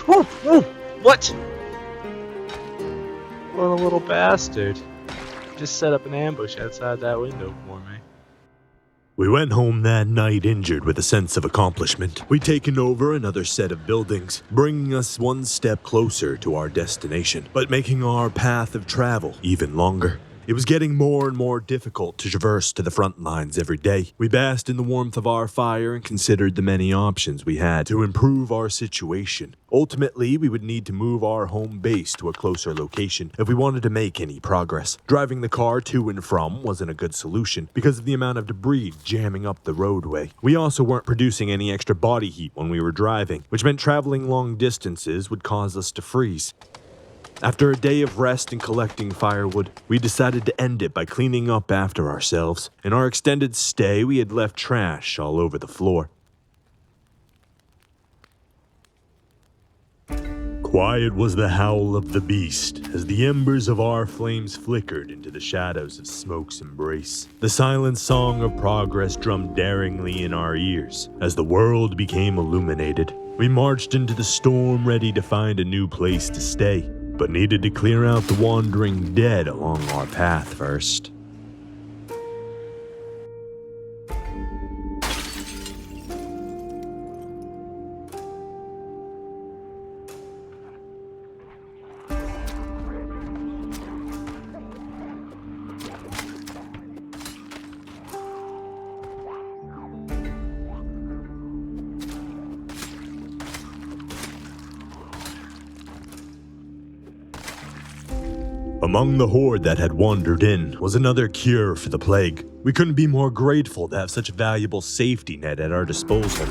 Woo, woo, what? What a little bastard. Just set up an ambush outside that window for me. We went home that night injured with a sense of accomplishment. We'd taken over another set of buildings, bringing us one step closer to our destination, but making our path of travel even longer. It was getting more and more difficult to traverse to the front lines every day. We basked in the warmth of our fire and considered the many options we had to improve our situation. Ultimately, we would need to move our home base to a closer location if we wanted to make any progress. Driving the car to and from wasn't a good solution because of the amount of debris jamming up the roadway. We also weren't producing any extra body heat when we were driving, which meant traveling long distances would cause us to freeze. After a day of rest and collecting firewood, we decided to end it by cleaning up after ourselves. In our extended stay, we had left trash all over the floor. Quiet was the howl of the beast as the embers of our flames flickered into the shadows of smoke's embrace. The silent song of progress drummed daringly in our ears as the world became illuminated. We marched into the storm ready to find a new place to stay, but needed to clear out the wandering dead along our path first. Among the horde that had wandered in was another cure for the plague. We couldn't be more grateful to have such a valuable safety net at our disposal.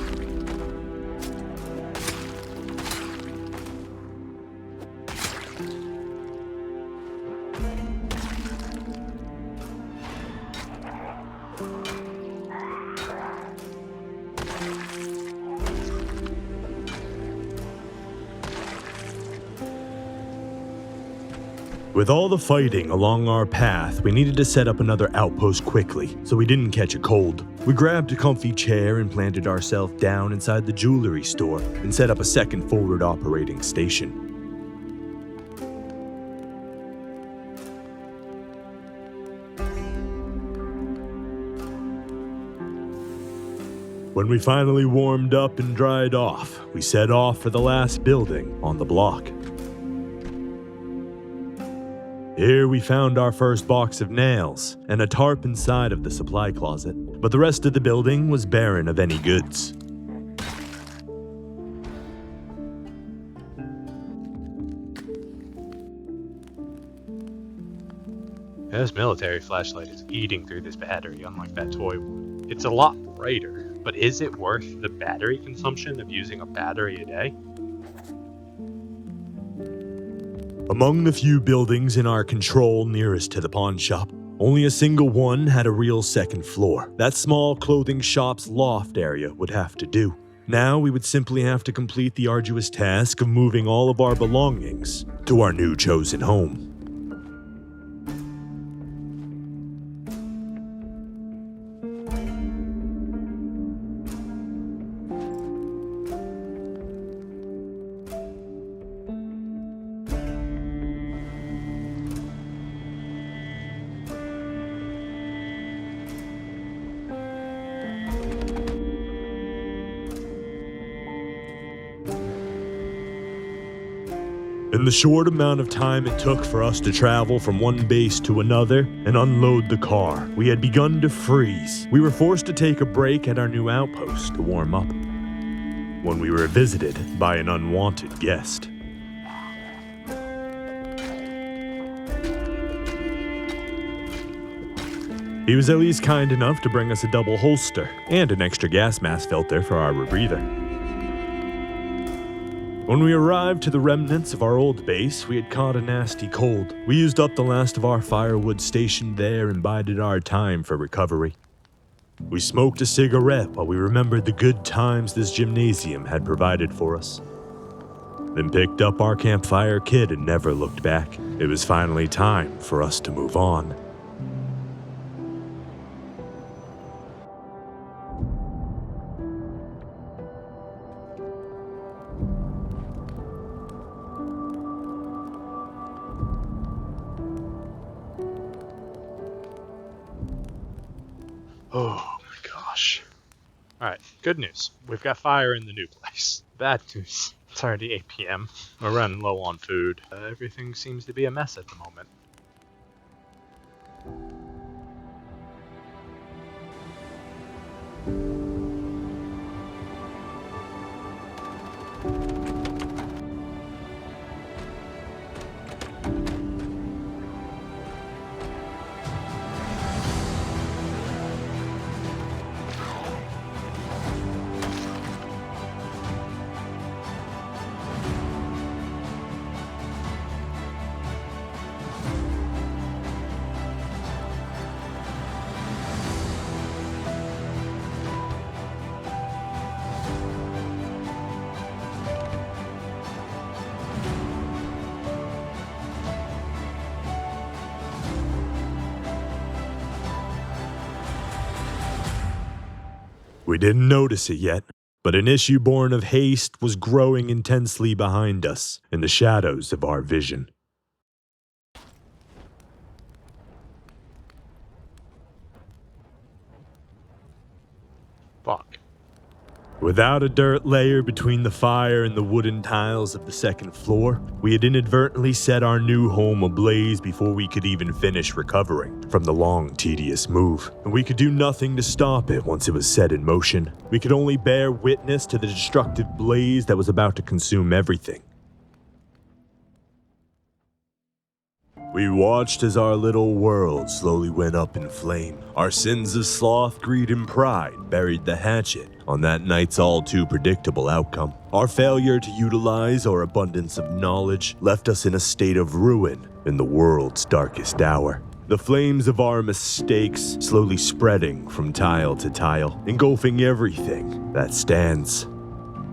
With all the fighting along our path, we needed to set up another outpost quickly, so we didn't catch a cold. We grabbed a comfy chair and planted ourselves down inside the jewelry store and set up a second forward operating station. When we finally warmed up and dried off, we set off for the last building on the block. Here we found our first box of nails and a tarp inside of the supply closet, but the rest of the building was barren of any goods. This military flashlight is eating through this battery, unlike that toy one. It's a lot brighter, but is it worth the battery consumption of using a battery a day? Among the few buildings in our control nearest to the pawn shop, only a single one had a real second floor. That small clothing shop's loft area would have to do. Now we would simply have to complete the arduous task of moving all of our belongings to our new chosen home. In the short amount of time it took for us to travel from one base to another and unload the car, we had begun to freeze. We were forced to take a break at our new outpost to warm up, when we were visited by an unwanted guest. He was at least kind enough to bring us a double holster and an extra gas mask filter for our rebreather. When we arrived to the remnants of our old base, we had caught a nasty cold. We used up the last of our firewood stationed there and bided our time for recovery. We smoked a cigarette while we remembered the good times this gymnasium had provided for us. Then picked up our campfire kit and never looked back. It was finally time for us to move on. Oh my gosh. Alright, good news. We've got fire in the new place. Bad news. It's already 8 p.m. We're running low on food. Everything seems to be a mess at the moment. We didn't notice it yet, but an issue born of haste was growing intensely behind us in the shadows of our vision. Fuck. Without a dirt layer between the fire and the wooden tiles of the second floor, we had inadvertently set our new home ablaze before we could even finish recovering from the long, tedious move. And we could do nothing to stop it once it was set in motion. We could only bear witness to the destructive blaze that was about to consume everything. We watched as our little world slowly went up in flame. Our sins of sloth, greed, and pride buried the hatchet on that night's all-too predictable outcome. Our failure to utilize our abundance of knowledge left us in a state of ruin in the world's darkest hour. The flames of our mistakes slowly spreading from tile to tile, engulfing everything that stands.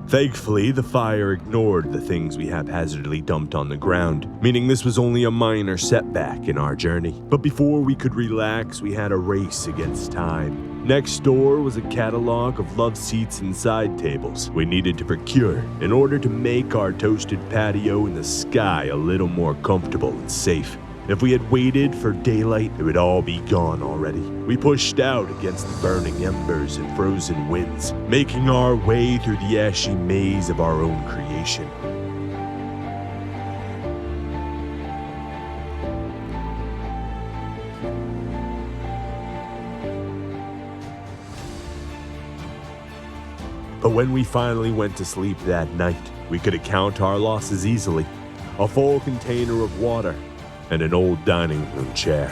Thankfully, the fire ignored the things we haphazardly dumped on the ground, meaning this was only a minor setback in our journey. But before we could relax, we had a race against time. Next door was a catalog of love seats and side tables we needed to procure in order to make our toasted patio in the sky a little more comfortable and safe. If we had waited for daylight, it would all be gone already. We pushed out against the burning embers and frozen winds, making our way through the ashy maze of our own creation. But when we finally went to sleep that night, we could account our losses easily. A full container of water, and an old dining room chair.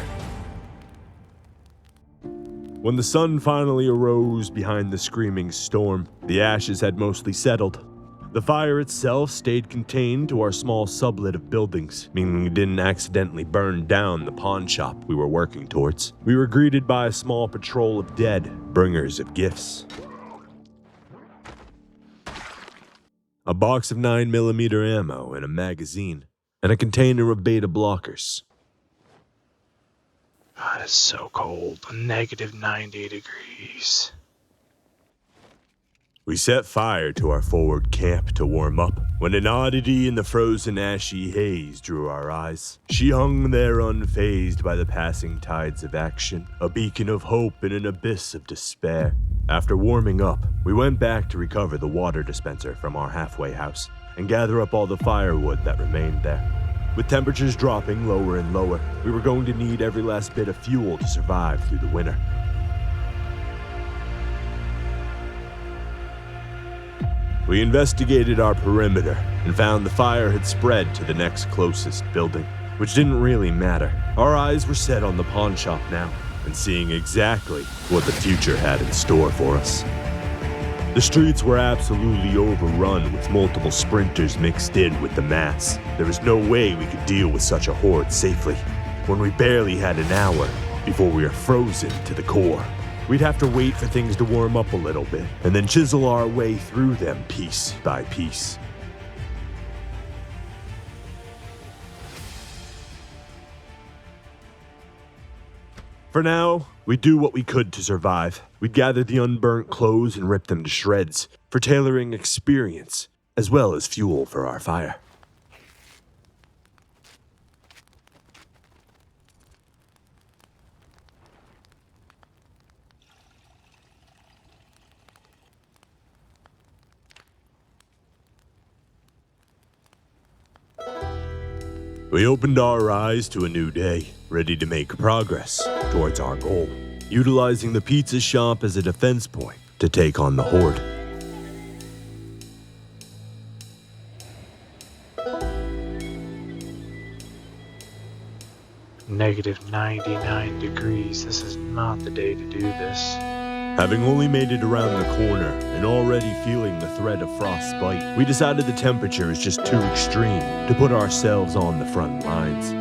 When the sun finally arose behind the screaming storm, the ashes had mostly settled. The fire itself stayed contained to our small sublet of buildings, meaning we didn't accidentally burn down the pawn shop we were working towards. We were greeted by a small patrol of dead, bringers of gifts. A box of 9mm ammo and a magazine, and a container of beta blockers. God, it's so cold. -90 degrees. We set fire to our forward camp to warm up, when an oddity in the frozen ashy haze drew our eyes. She hung there unfazed by the passing tides of action, a beacon of hope in an abyss of despair. After warming up, we went back to recover the water dispenser from our halfway house and gather up all the firewood that remained there. With temperatures dropping lower and lower, we were going to need every last bit of fuel to survive through the winter. We investigated our perimeter and found the fire had spread to the next closest building, which didn't really matter. Our eyes were set on the pawn shop now and seeing exactly what the future had in store for us. The streets were absolutely overrun with multiple sprinters mixed in with the mass. There was no way we could deal with such a horde safely, when we barely had an hour before we were frozen to the core. We'd have to wait for things to warm up a little bit, and then chisel our way through them piece by piece. For now, we'd do what we could to survive. We'd gather the unburnt clothes and rip them to shreds for tailoring experience, as well as fuel for our fire. We opened our eyes to a new day, ready to make progress towards our goal, utilizing the pizza shop as a defense point to take on the horde. -99 degrees. This is not the day to do this. Having only made it around the corner and already feeling the threat of frostbite, we decided the temperature is just too extreme to put ourselves on the front lines.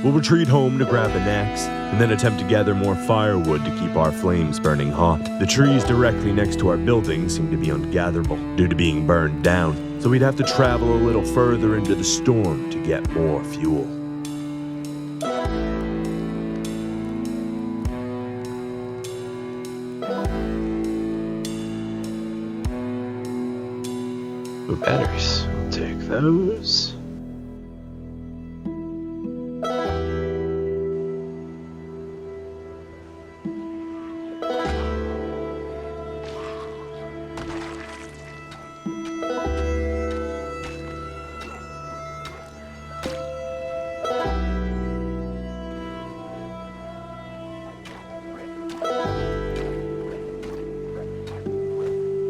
We'll retreat home to grab an axe and then attempt to gather more firewood to keep our flames burning hot. The trees directly next to our building seem to be ungatherable due to being burned down, so we'd have to travel a little further into the storm to get more fuel. Batteries. We'll take those.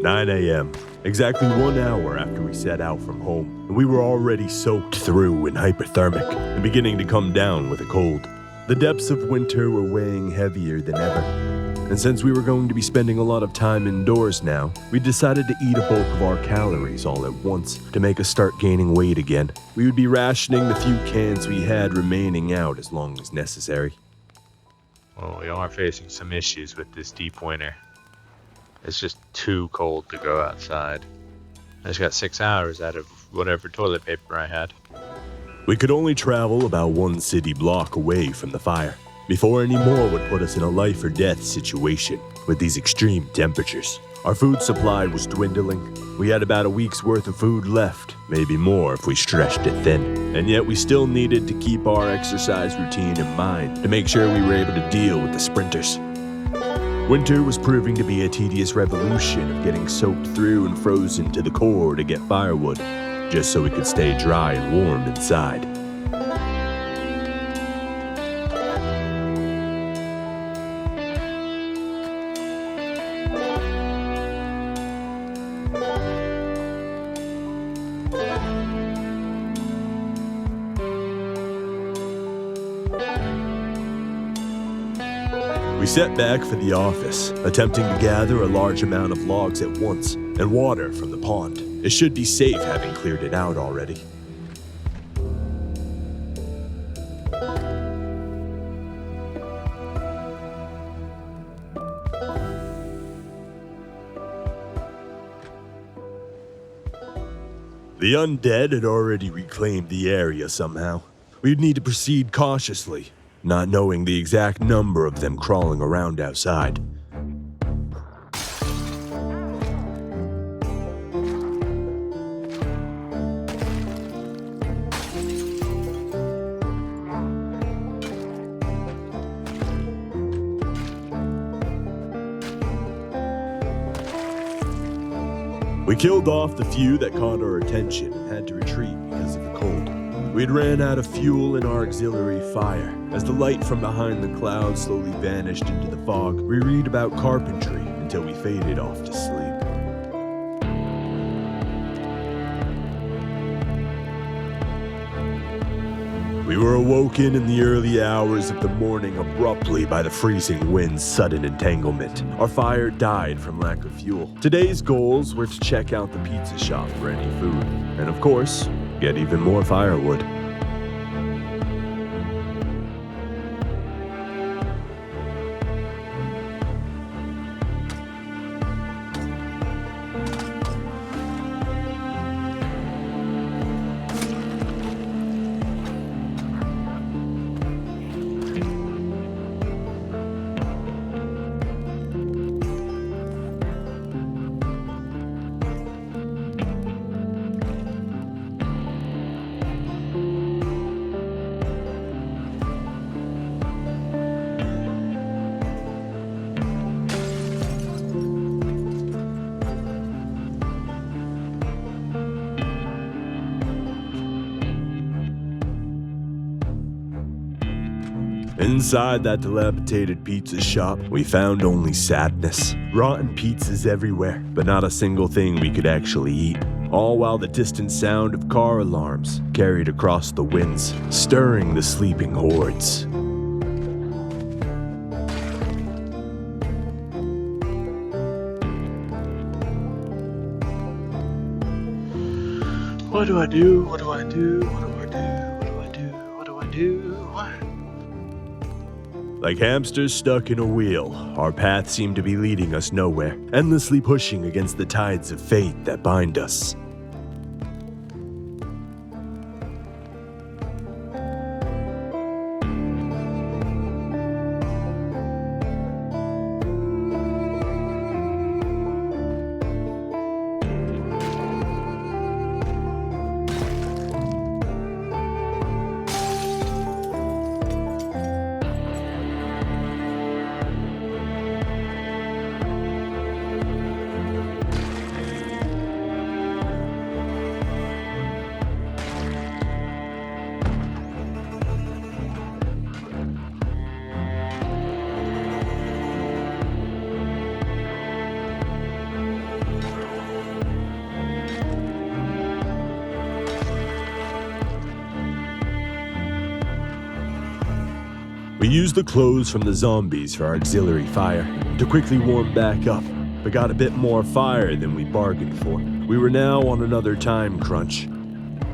"9 a.m. Exactly 1 hour after we set out from home, and we were already soaked through and hypothermic and beginning to come down with a cold. The depths of winter were weighing heavier than ever, and since we were going to be spending a lot of time indoors now, we decided to eat a bulk of our calories all at once to make us start gaining weight again. We would be rationing the few cans we had remaining out as long as necessary. Well, we are facing some issues with this deep winter. It's just too cold to go outside. I just got 6 hours out of whatever toilet paper I had. We could only travel about 1 city block away from the fire before any more would put us in a life or death situation with these extreme temperatures. Our food supply was dwindling. We had about a week's worth of food left, maybe more if we stretched it thin. And yet we still needed to keep our exercise routine in mind to make sure we were able to deal with the sprinters. Winter was proving to be a tedious revolution of getting soaked through and frozen to the core to get firewood, just so we could stay dry and warm inside. We set back for the office, attempting to gather a large amount of logs at once and water from the pond. It should be safe having cleared it out already. The undead had already reclaimed the area somehow. We'd need to proceed cautiously, not knowing the exact number of them crawling around outside. We killed off the few that caught our attention and had to retreat because of the cold. We'd ran out of fuel in our auxiliary fire. As the light from behind the clouds slowly vanished into the fog, we read about carpentry until we faded off to sleep. We were awoken in the early hours of the morning abruptly by the freezing wind's sudden entanglement. Our fire died from lack of fuel. Today's goals were to check out the pizza shop for any food, and of course, get even more firewood. Inside that dilapidated pizza shop, we found only sadness. Rotten pizzas everywhere, but not a single thing we could actually eat. All while the distant sound of car alarms carried across the winds, stirring the sleeping hordes. What do I do? What do I do? What do I do? What do I do? What do I do? Like hamsters stuck in a wheel, our path seemed to be leading us nowhere, endlessly pushing against the tides of fate that bind us. We used the clothes from the zombies for our auxiliary fire to quickly warm back up, but got a bit more fire than we bargained for. We were now on another time crunch.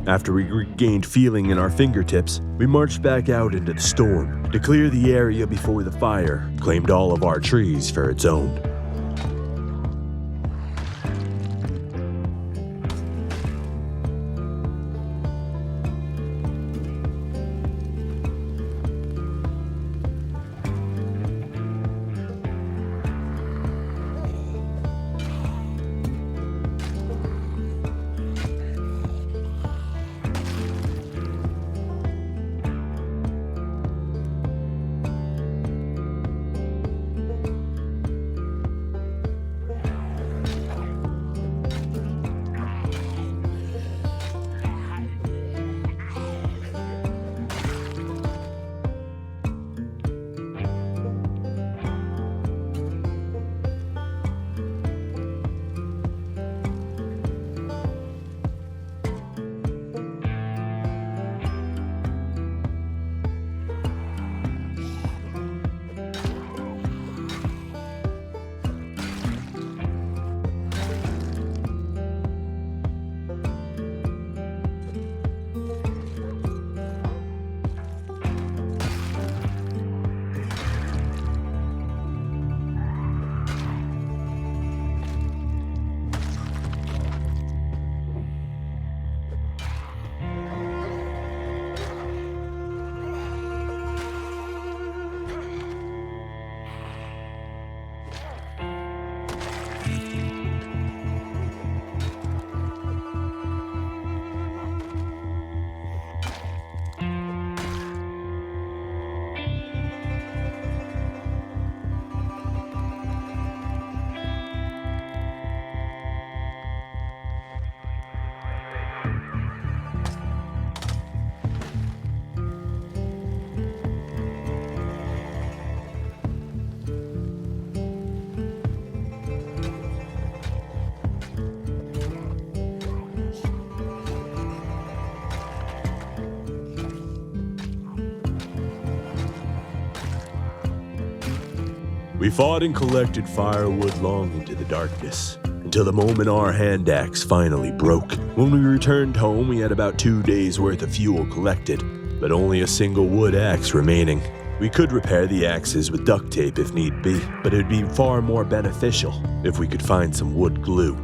After we regained feeling in our fingertips, we marched back out into the storm to clear the area before the fire claimed all of our trees for its own. We fought and collected firewood long into the darkness, until the moment our hand axe finally broke. When we returned home, we had about 2 days worth of fuel collected, but only a single wood axe remaining. We could repair the axes with duct tape if need be, but it would be far more beneficial if we could find some wood glue.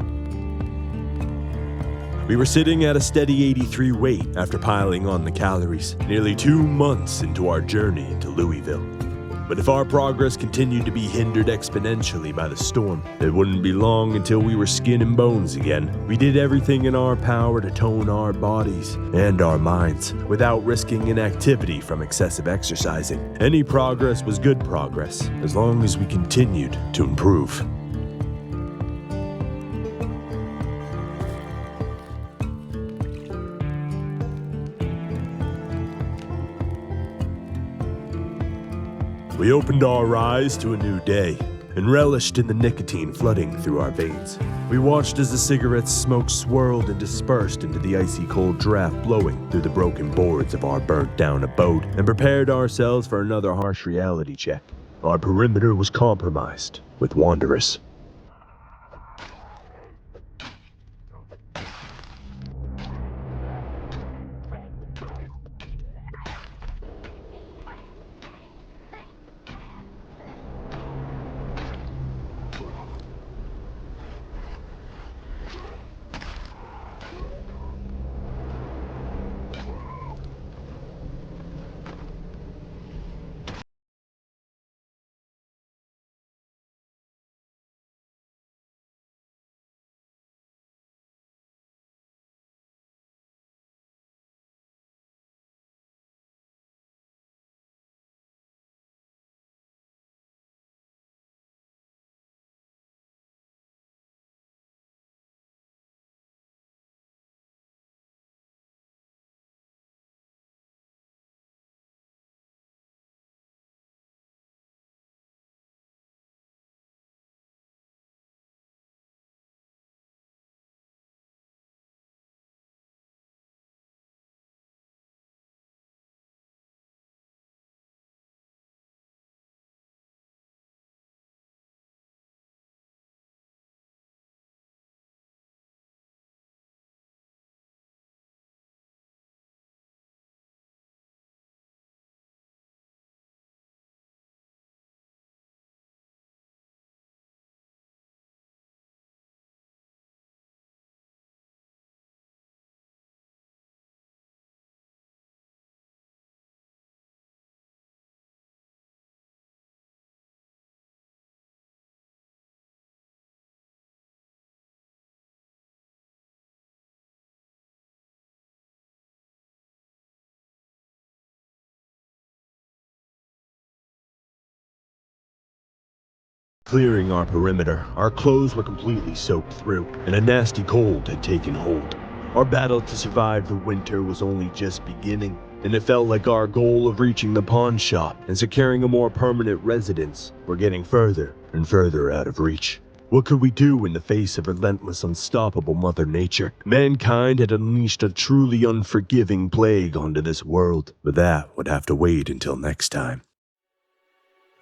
We were sitting at a steady 83 weight after piling on the calories, nearly 2 months into our journey into Louisville. But if our progress continued to be hindered exponentially by the storm, it wouldn't be long until we were skin and bones again. We did everything in our power to tone our bodies and our minds without risking inactivity from excessive exercising. Any progress was good progress, as long as we continued to improve. We opened our eyes to a new day and relished in the nicotine flooding through our veins. We watched as the cigarette smoke swirled and dispersed into the icy cold draft blowing through the broken boards of our burnt down abode and prepared ourselves for another harsh reality check. Our perimeter was compromised with wanderers. Clearing our perimeter, our clothes were completely soaked through, and a nasty cold had taken hold. Our battle to survive the winter was only just beginning, and it felt like our goal of reaching the pawn shop and securing a more permanent residence were getting further and further out of reach. What could we do in the face of relentless, unstoppable Mother Nature? Mankind had unleashed a truly unforgiving plague onto this world, but that would have to wait until next time.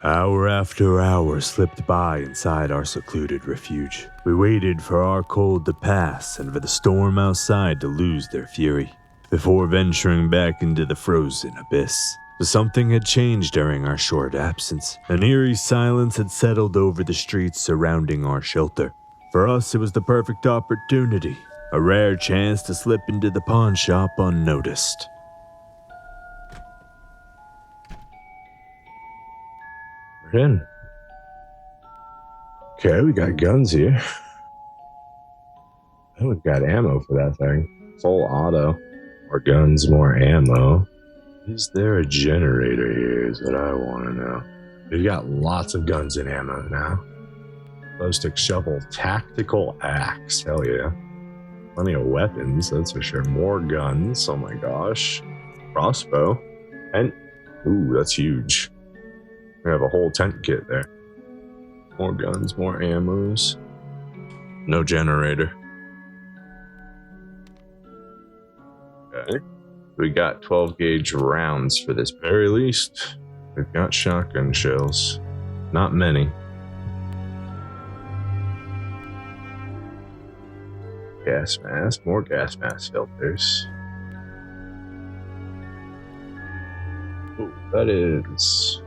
Hour after hour slipped by inside our secluded refuge. We waited for our cold to pass and for the storm outside to lose their fury, before venturing back into the frozen abyss. But something had changed during our short absence. An eerie silence had settled over the streets surrounding our shelter. For us, it was the perfect opportunity, a rare chance to slip into the pawn shop unnoticed. In. Okay, we got guns here. Oh, we've got ammo for that thing. Full auto. More guns, more ammo. Is there a generator here is what I want to know. We've got lots of guns and ammo now. Glow stick, shovel, tactical axe. Hell yeah. Plenty of weapons, that's for sure. More guns, oh my gosh. Crossbow. And, ooh, that's huge. We have a whole tent kit there. More guns, more ammos. No generator. Okay. We got 12 gauge rounds for this very least. We've got shotgun shells. Not many. Gas mask, more gas mask filters. Ooh, that is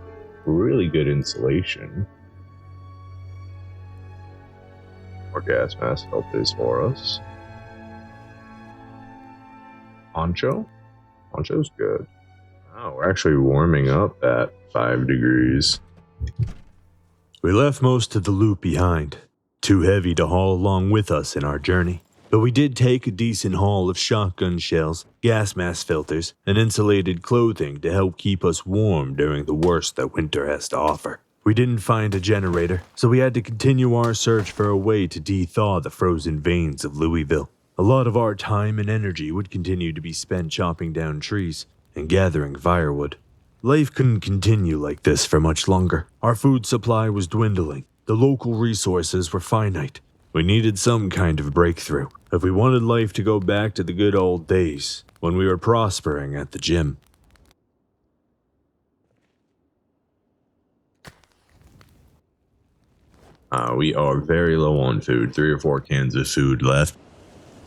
really good insulation. More gas mask filters for us. Poncho? Poncho's good. Oh, we're actually warming up at 5 degrees. We left most of the loot behind, too heavy to haul along with us in our journey. But we did take a decent haul of shotgun shells, gas mask filters, and insulated clothing to help keep us warm during the worst that winter has to offer. We didn't find a generator, so we had to continue our search for a way to de-thaw the frozen veins of Louisville. A lot of our time and energy would continue to be spent chopping down trees and gathering firewood. Life couldn't continue like this for much longer. Our food supply was dwindling. The local resources were finite. We needed some kind of breakthrough if we wanted life to go back to the good old days when we were prospering at the gym. We are very low on food. 3 or 4 cans of food left.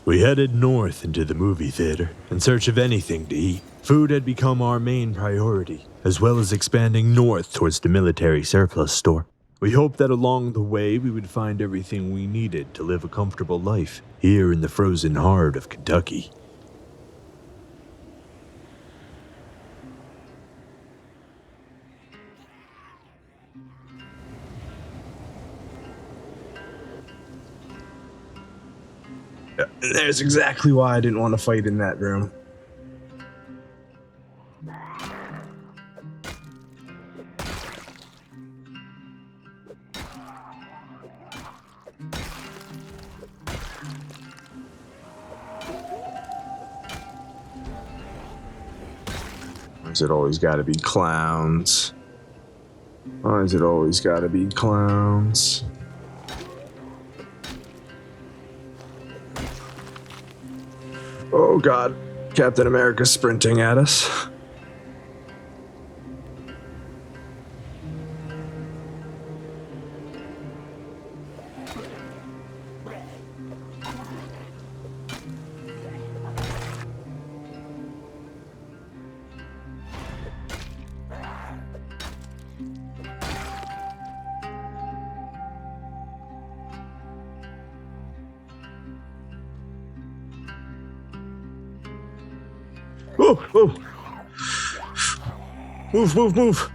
We headed north into the movie theater in search of anything to eat. Food had become our main priority, as well as expanding north towards the military surplus store. We hoped that along the way we would find everything we needed to live a comfortable life here in the frozen heart of Kentucky. There's exactly why I didn't want to fight in that room. Why is it always gotta be clowns? Why is it always gotta be clowns? Oh god, Captain America's sprinting at us. Move.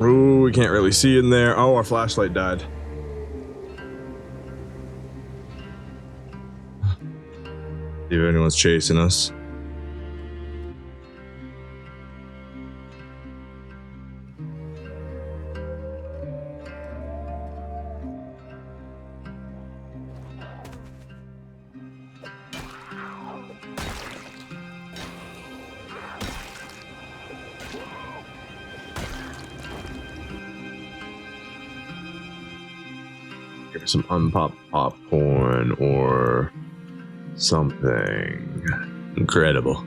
Ooh, we can't really see in there. Oh, our flashlight died. See if anyone's chasing us. Give some unpopped popcorn or something incredible.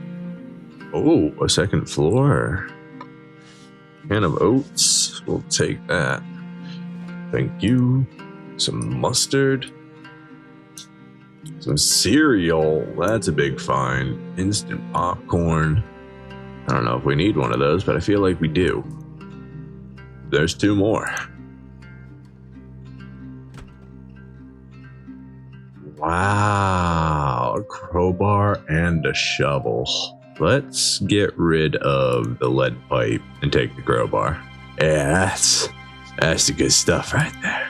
Oh, a second floor. Can of oats. We'll take that. Thank you. Some mustard. Some cereal. That's a big find. Instant popcorn. I don't know if we need one of those, but I feel like we do. There's 2 more. Wow, a crowbar and a shovel. Let's get rid of the lead pipe and take the crowbar. Yeah, that's the good stuff right there.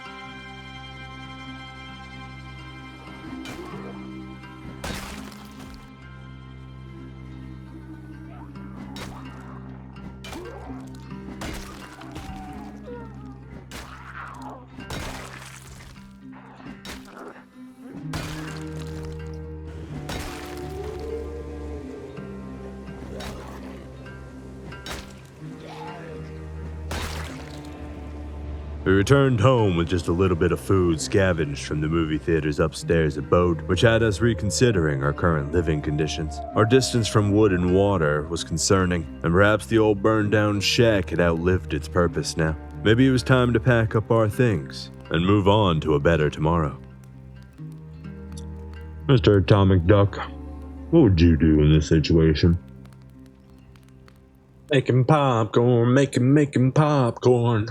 We returned home with just a little bit of food scavenged from the movie theater's upstairs abode, which had us reconsidering our current living conditions. Our distance from wood and water was concerning, and perhaps the old burned-down shack had outlived its purpose now. Maybe it was time to pack up our things and move on to a better tomorrow. Mr. Atomic Duck, what would you do in this situation? Making popcorn, making popcorn.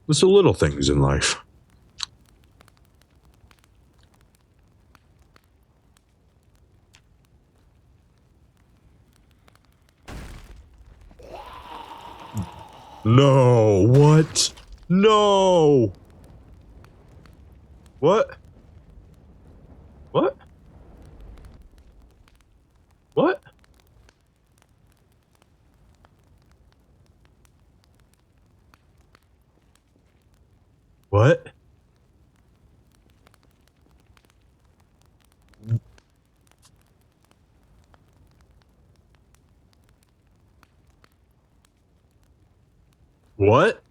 It's the little things in life. No, what? No! What? What? What? What? What?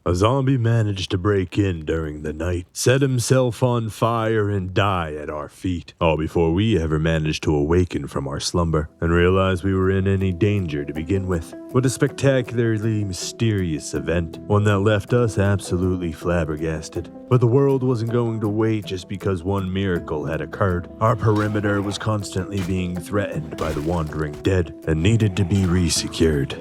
A zombie managed to break in during the night, set himself on fire, and die at our feet, all before we ever managed to awaken from our slumber and realize we were in any danger to begin with. What a spectacularly mysterious event, one that left us absolutely flabbergasted. But the world wasn't going to wait just because one miracle had occurred. Our perimeter was constantly being threatened by the wandering dead and needed to be resecured.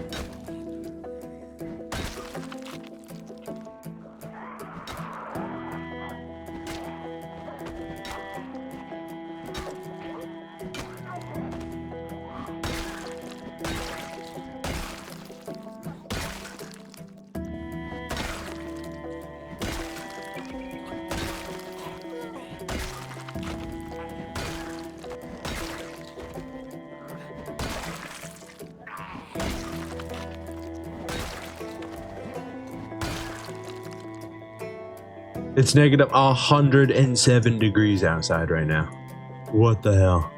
It's negative 107 degrees outside right now. What the hell?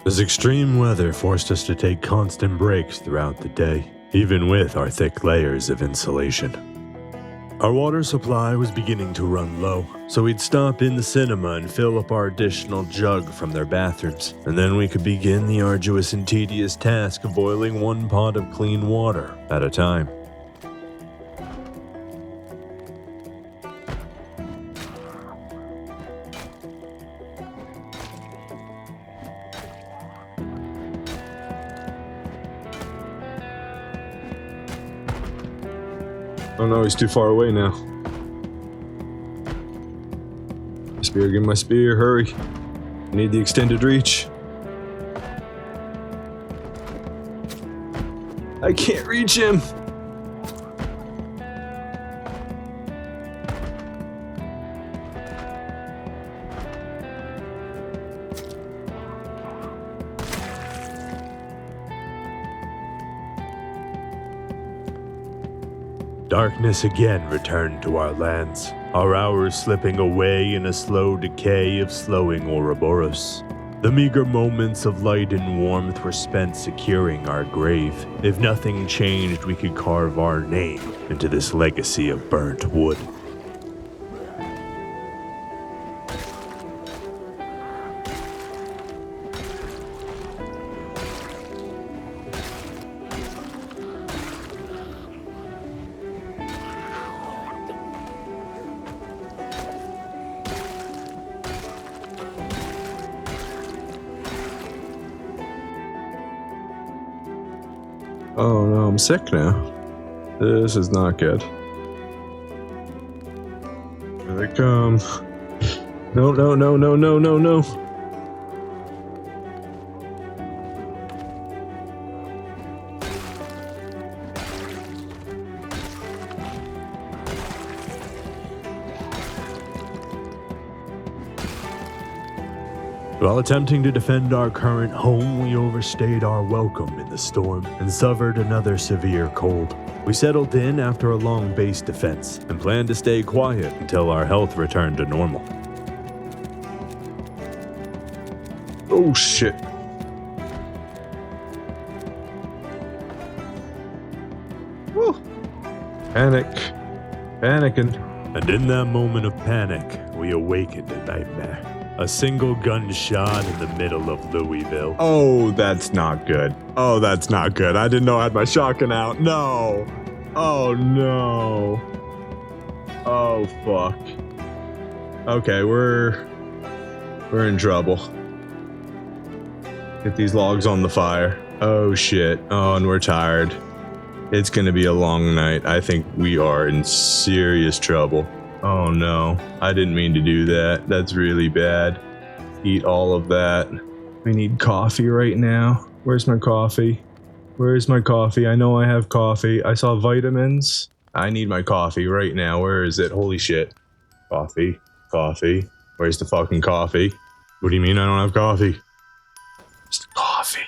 This extreme weather forced us to take constant breaks throughout the day, even with our thick layers of insulation. Our water supply was beginning to run low, so we'd stop in the cinema and fill up our additional jug from their bathrooms, and then we could begin the arduous and tedious task of boiling one pot of clean water at a time. Oh no, he's too far away now. Spear, give me my spear, hurry. I need the extended reach. I can't reach him. Darkness again returned to our lands, our hours slipping away in a slow decay of slowing Ouroboros. The meager moments of light and warmth were spent securing our grave. If nothing changed, we could carve our name into this legacy of burnt wood. Oh no, I'm sick now. This is not good. Here they come. No, no, no, no, no, no, no. While attempting to defend our current home, we overstayed our welcome in the storm and suffered another severe cold. We settled in after a long base defense and planned to stay quiet until our health returned to normal. Oh shit. Woo. Panic. Panicking. And in that moment of panic, we awakened a nightmare. A single gunshot in the middle of Louisville. Oh, that's not good. Oh, that's not good. I didn't know I had my shotgun out. No. Oh, no. Oh, fuck. Okay, we're in trouble. Get these logs on the fire. Oh, shit. Oh, and we're tired. It's gonna be a long night. I think we are in serious trouble. Oh, no. I didn't mean to do that. That's really bad. Eat all of that. I need coffee right now. Where's my coffee? Where's my coffee? I know I have coffee. I saw vitamins. I need my coffee right now. Where is it? Holy shit. Coffee. Coffee. Where's the fucking coffee? What do you mean I don't have coffee? Where's the coffee?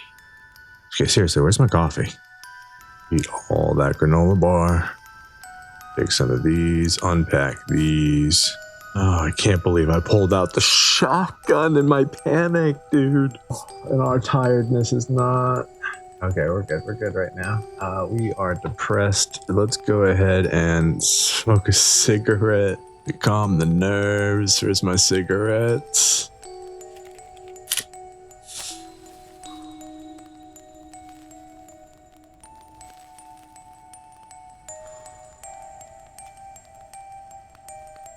Okay, seriously, where's my coffee? Eat all that granola bar. Take some of these. Unpack these. Oh, I can't believe I pulled out the shotgun in my panic, dude. And our tiredness is not... Okay, we're good. We're good right now. We are depressed. Let's go ahead and smoke a cigarette to calm the nerves. Where's my cigarettes?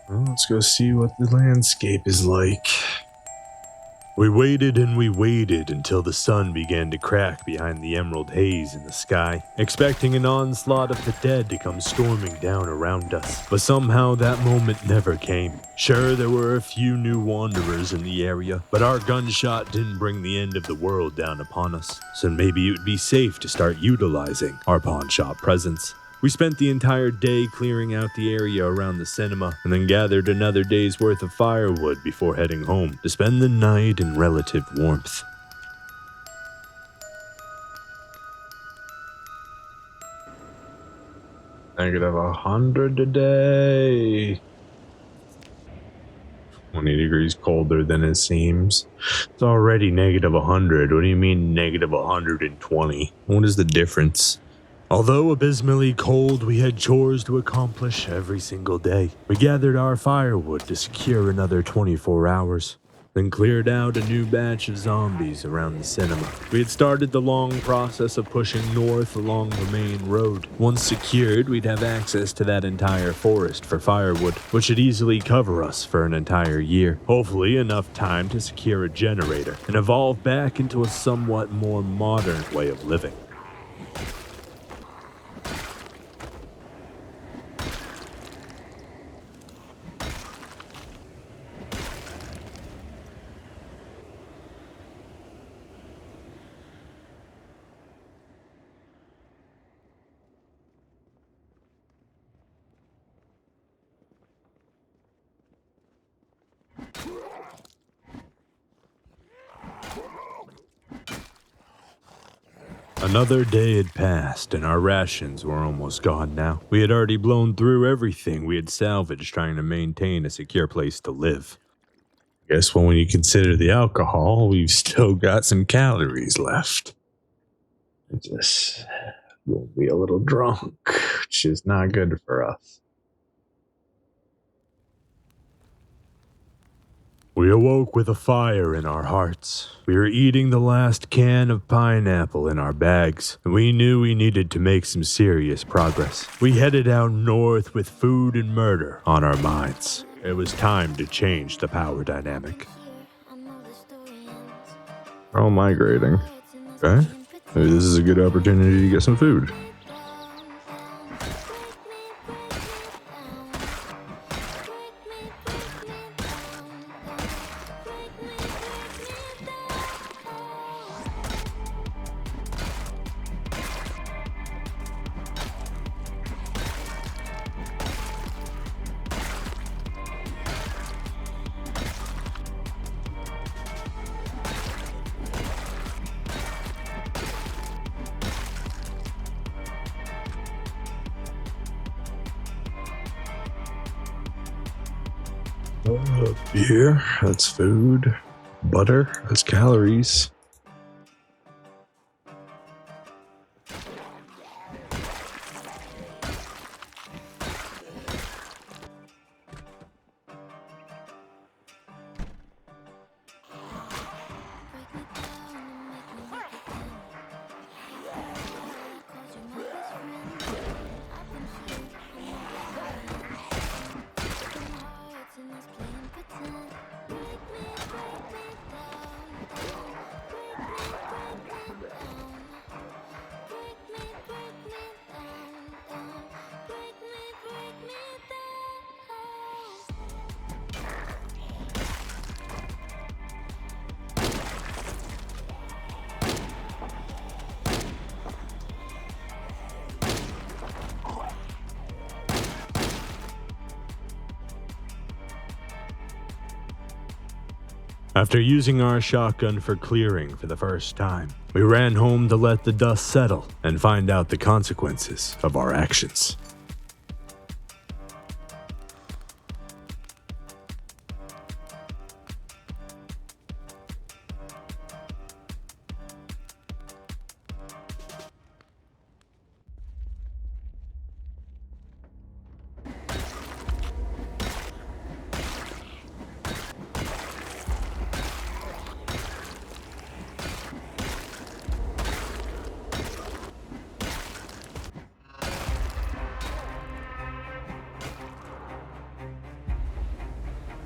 Well, let's go see what the landscape is like. We waited and we waited until the sun began to crack behind the emerald haze in the sky, expecting an onslaught of the dead to come storming down around us. But somehow that moment never came. Sure, there were a few new wanderers in the area, but our gunshot didn't bring the end of the world down upon us, so maybe it would be safe to start utilizing our pawn shop presence. We spent the entire day clearing out the area around the cinema, and then gathered another day's worth of firewood before heading home to spend the night in relative warmth. Negative 100 today. 20 degrees colder than it seems. It's already negative 100. What do you mean negative 120? What is the difference? Although abysmally cold, we had chores to accomplish every single day. We gathered our firewood to secure another 24 hours, then cleared out a new batch of zombies around the cinema. We had started the long process of pushing north along the main road. Once secured, we'd have access to that entire forest for firewood, which should easily cover us for an entire year. Hopefully enough time to secure a generator and evolve back into a somewhat more modern way of living. Another day had passed, and our rations were almost gone now. We had already blown through everything we had salvaged trying to maintain a secure place to live. Guess when you consider the alcohol, we've still got some calories left. We'll be a little drunk, which is not good for us. We awoke with a fire in our hearts. We were eating the last can of pineapple in our bags, and we knew we needed to make some serious progress. We headed out north with food and murder on our minds. It was time to change the power dynamic. We're all migrating. Okay. Maybe this is a good opportunity to get some food. Beer, that's food. Butter, that's calories. After using our shotgun for clearing for the first time, we ran home to let the dust settle and find out the consequences of our actions.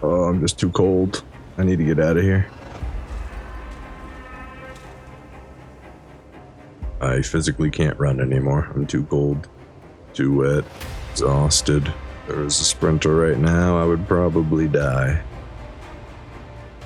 Oh, I'm just too cold. I need to get out of here. I physically can't run anymore. I'm too cold, too wet, exhausted. If there was a sprinter right now, I would probably die.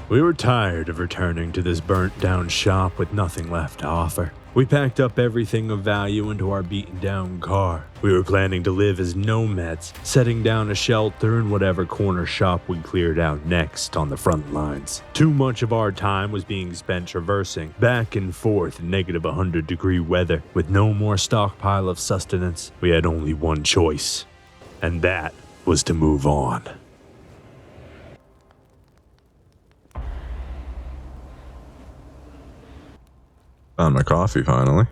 We were tired of returning to this burnt-down shop with nothing left to offer. We packed up everything of value into our beaten-down car. We were planning to live as nomads, setting down a shelter in whatever corner shop we cleared out next on the front lines. Too much of our time was being spent traversing back and forth in negative 100-degree weather. With no more stockpile of sustenance, we had only one choice, and that was to move on. Found my coffee finally.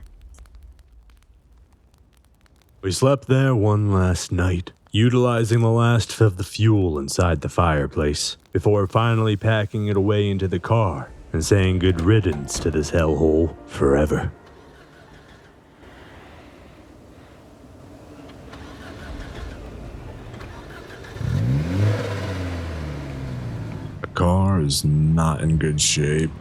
We slept there one last night, utilizing the last of the fuel inside the fireplace, before finally packing it away into the car and saying good riddance to this hellhole forever. The car is not in good shape.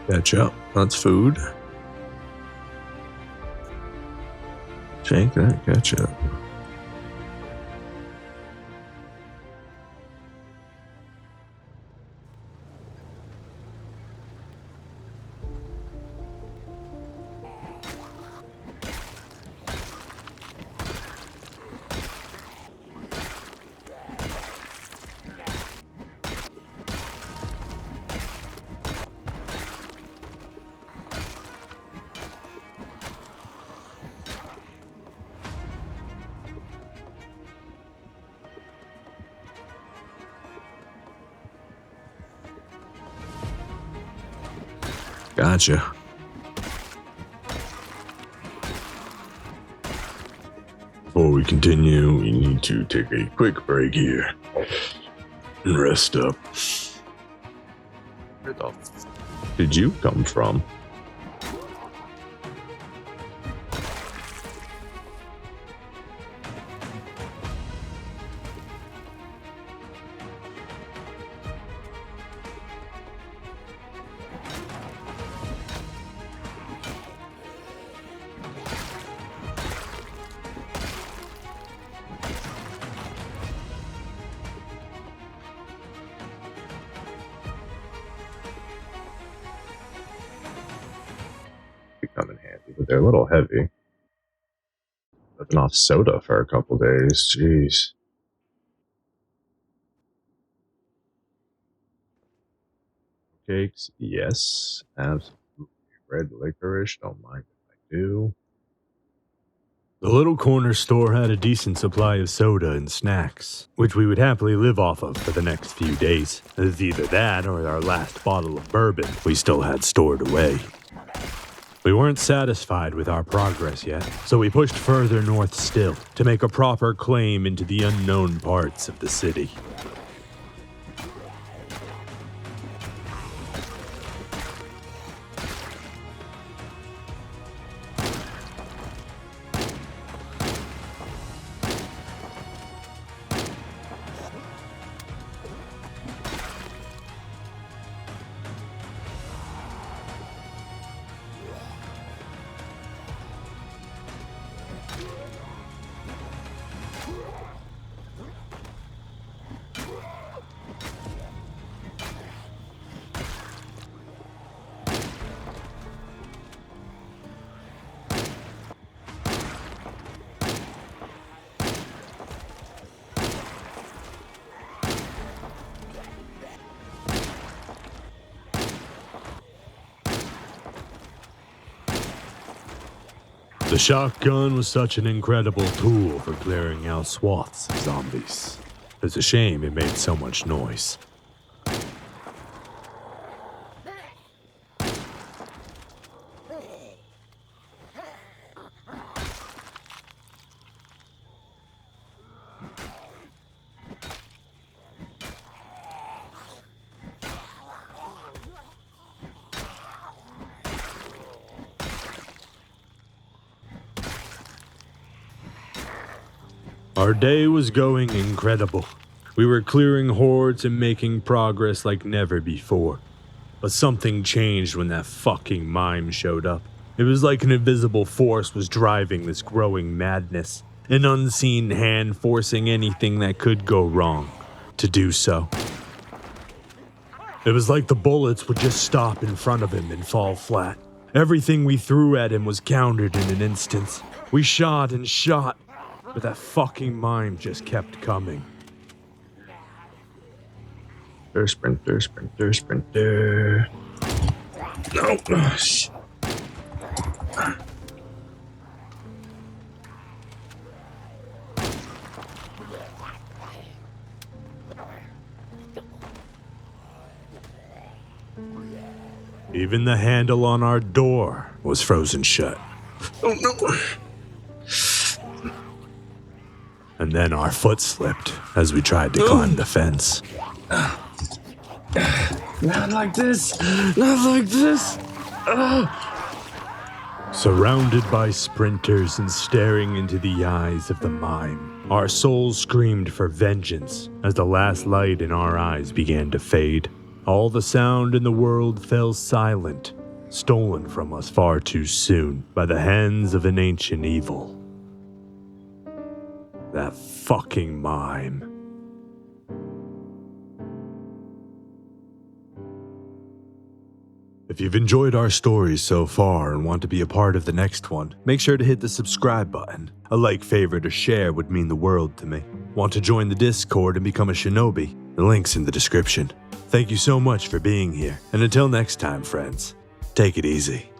Ketchup, that's food. Shake that ketchup. Gotcha. Before we continue, we need to take a quick break here and rest up. Where the f did you come from? Come in handy, but they're a little heavy. Living off soda for a couple days, jeez. Cakes, yes, absolutely. Red licorice, don't mind if I do. The little corner store had a decent supply of soda and snacks, which we would happily live off of for the next few days. It's either that or our last bottle of bourbon we still had stored away. We weren't satisfied with our progress yet, so we pushed further north still to make a proper claim into the unknown parts of the city. The shotgun was such an incredible tool for clearing out swaths of zombies. It's a shame it made so much noise. Our day was going incredible. We were clearing hordes and making progress like never before. But something changed when that fucking mime showed up. It was like an invisible force was driving this growing madness. An unseen hand forcing anything that could go wrong to do so. It was like the bullets would just stop in front of him and fall flat. Everything we threw at him was countered in an instant. We shot and shot, but that fucking mime just kept coming. Sprinter, sprinter, sprinter. No. Oh, shit. Even the handle on our door was frozen shut. Oh no. And then our foot slipped as we tried to climb the fence. Not like this. Not like this. Surrounded by sprinters and staring into the eyes of the mime, our souls screamed for vengeance as the last light in our eyes began to fade. All the sound in the world fell silent, stolen from us far too soon by the hands of an ancient evil. That fucking mime. If you've enjoyed our stories so far and want to be a part of the next one, make sure to hit the subscribe button. A like, favorite, or share would mean the world to me. Want to join the Discord and become a shinobi? The link's in the description. Thank you so much for being here, and until next time, friends, take it easy.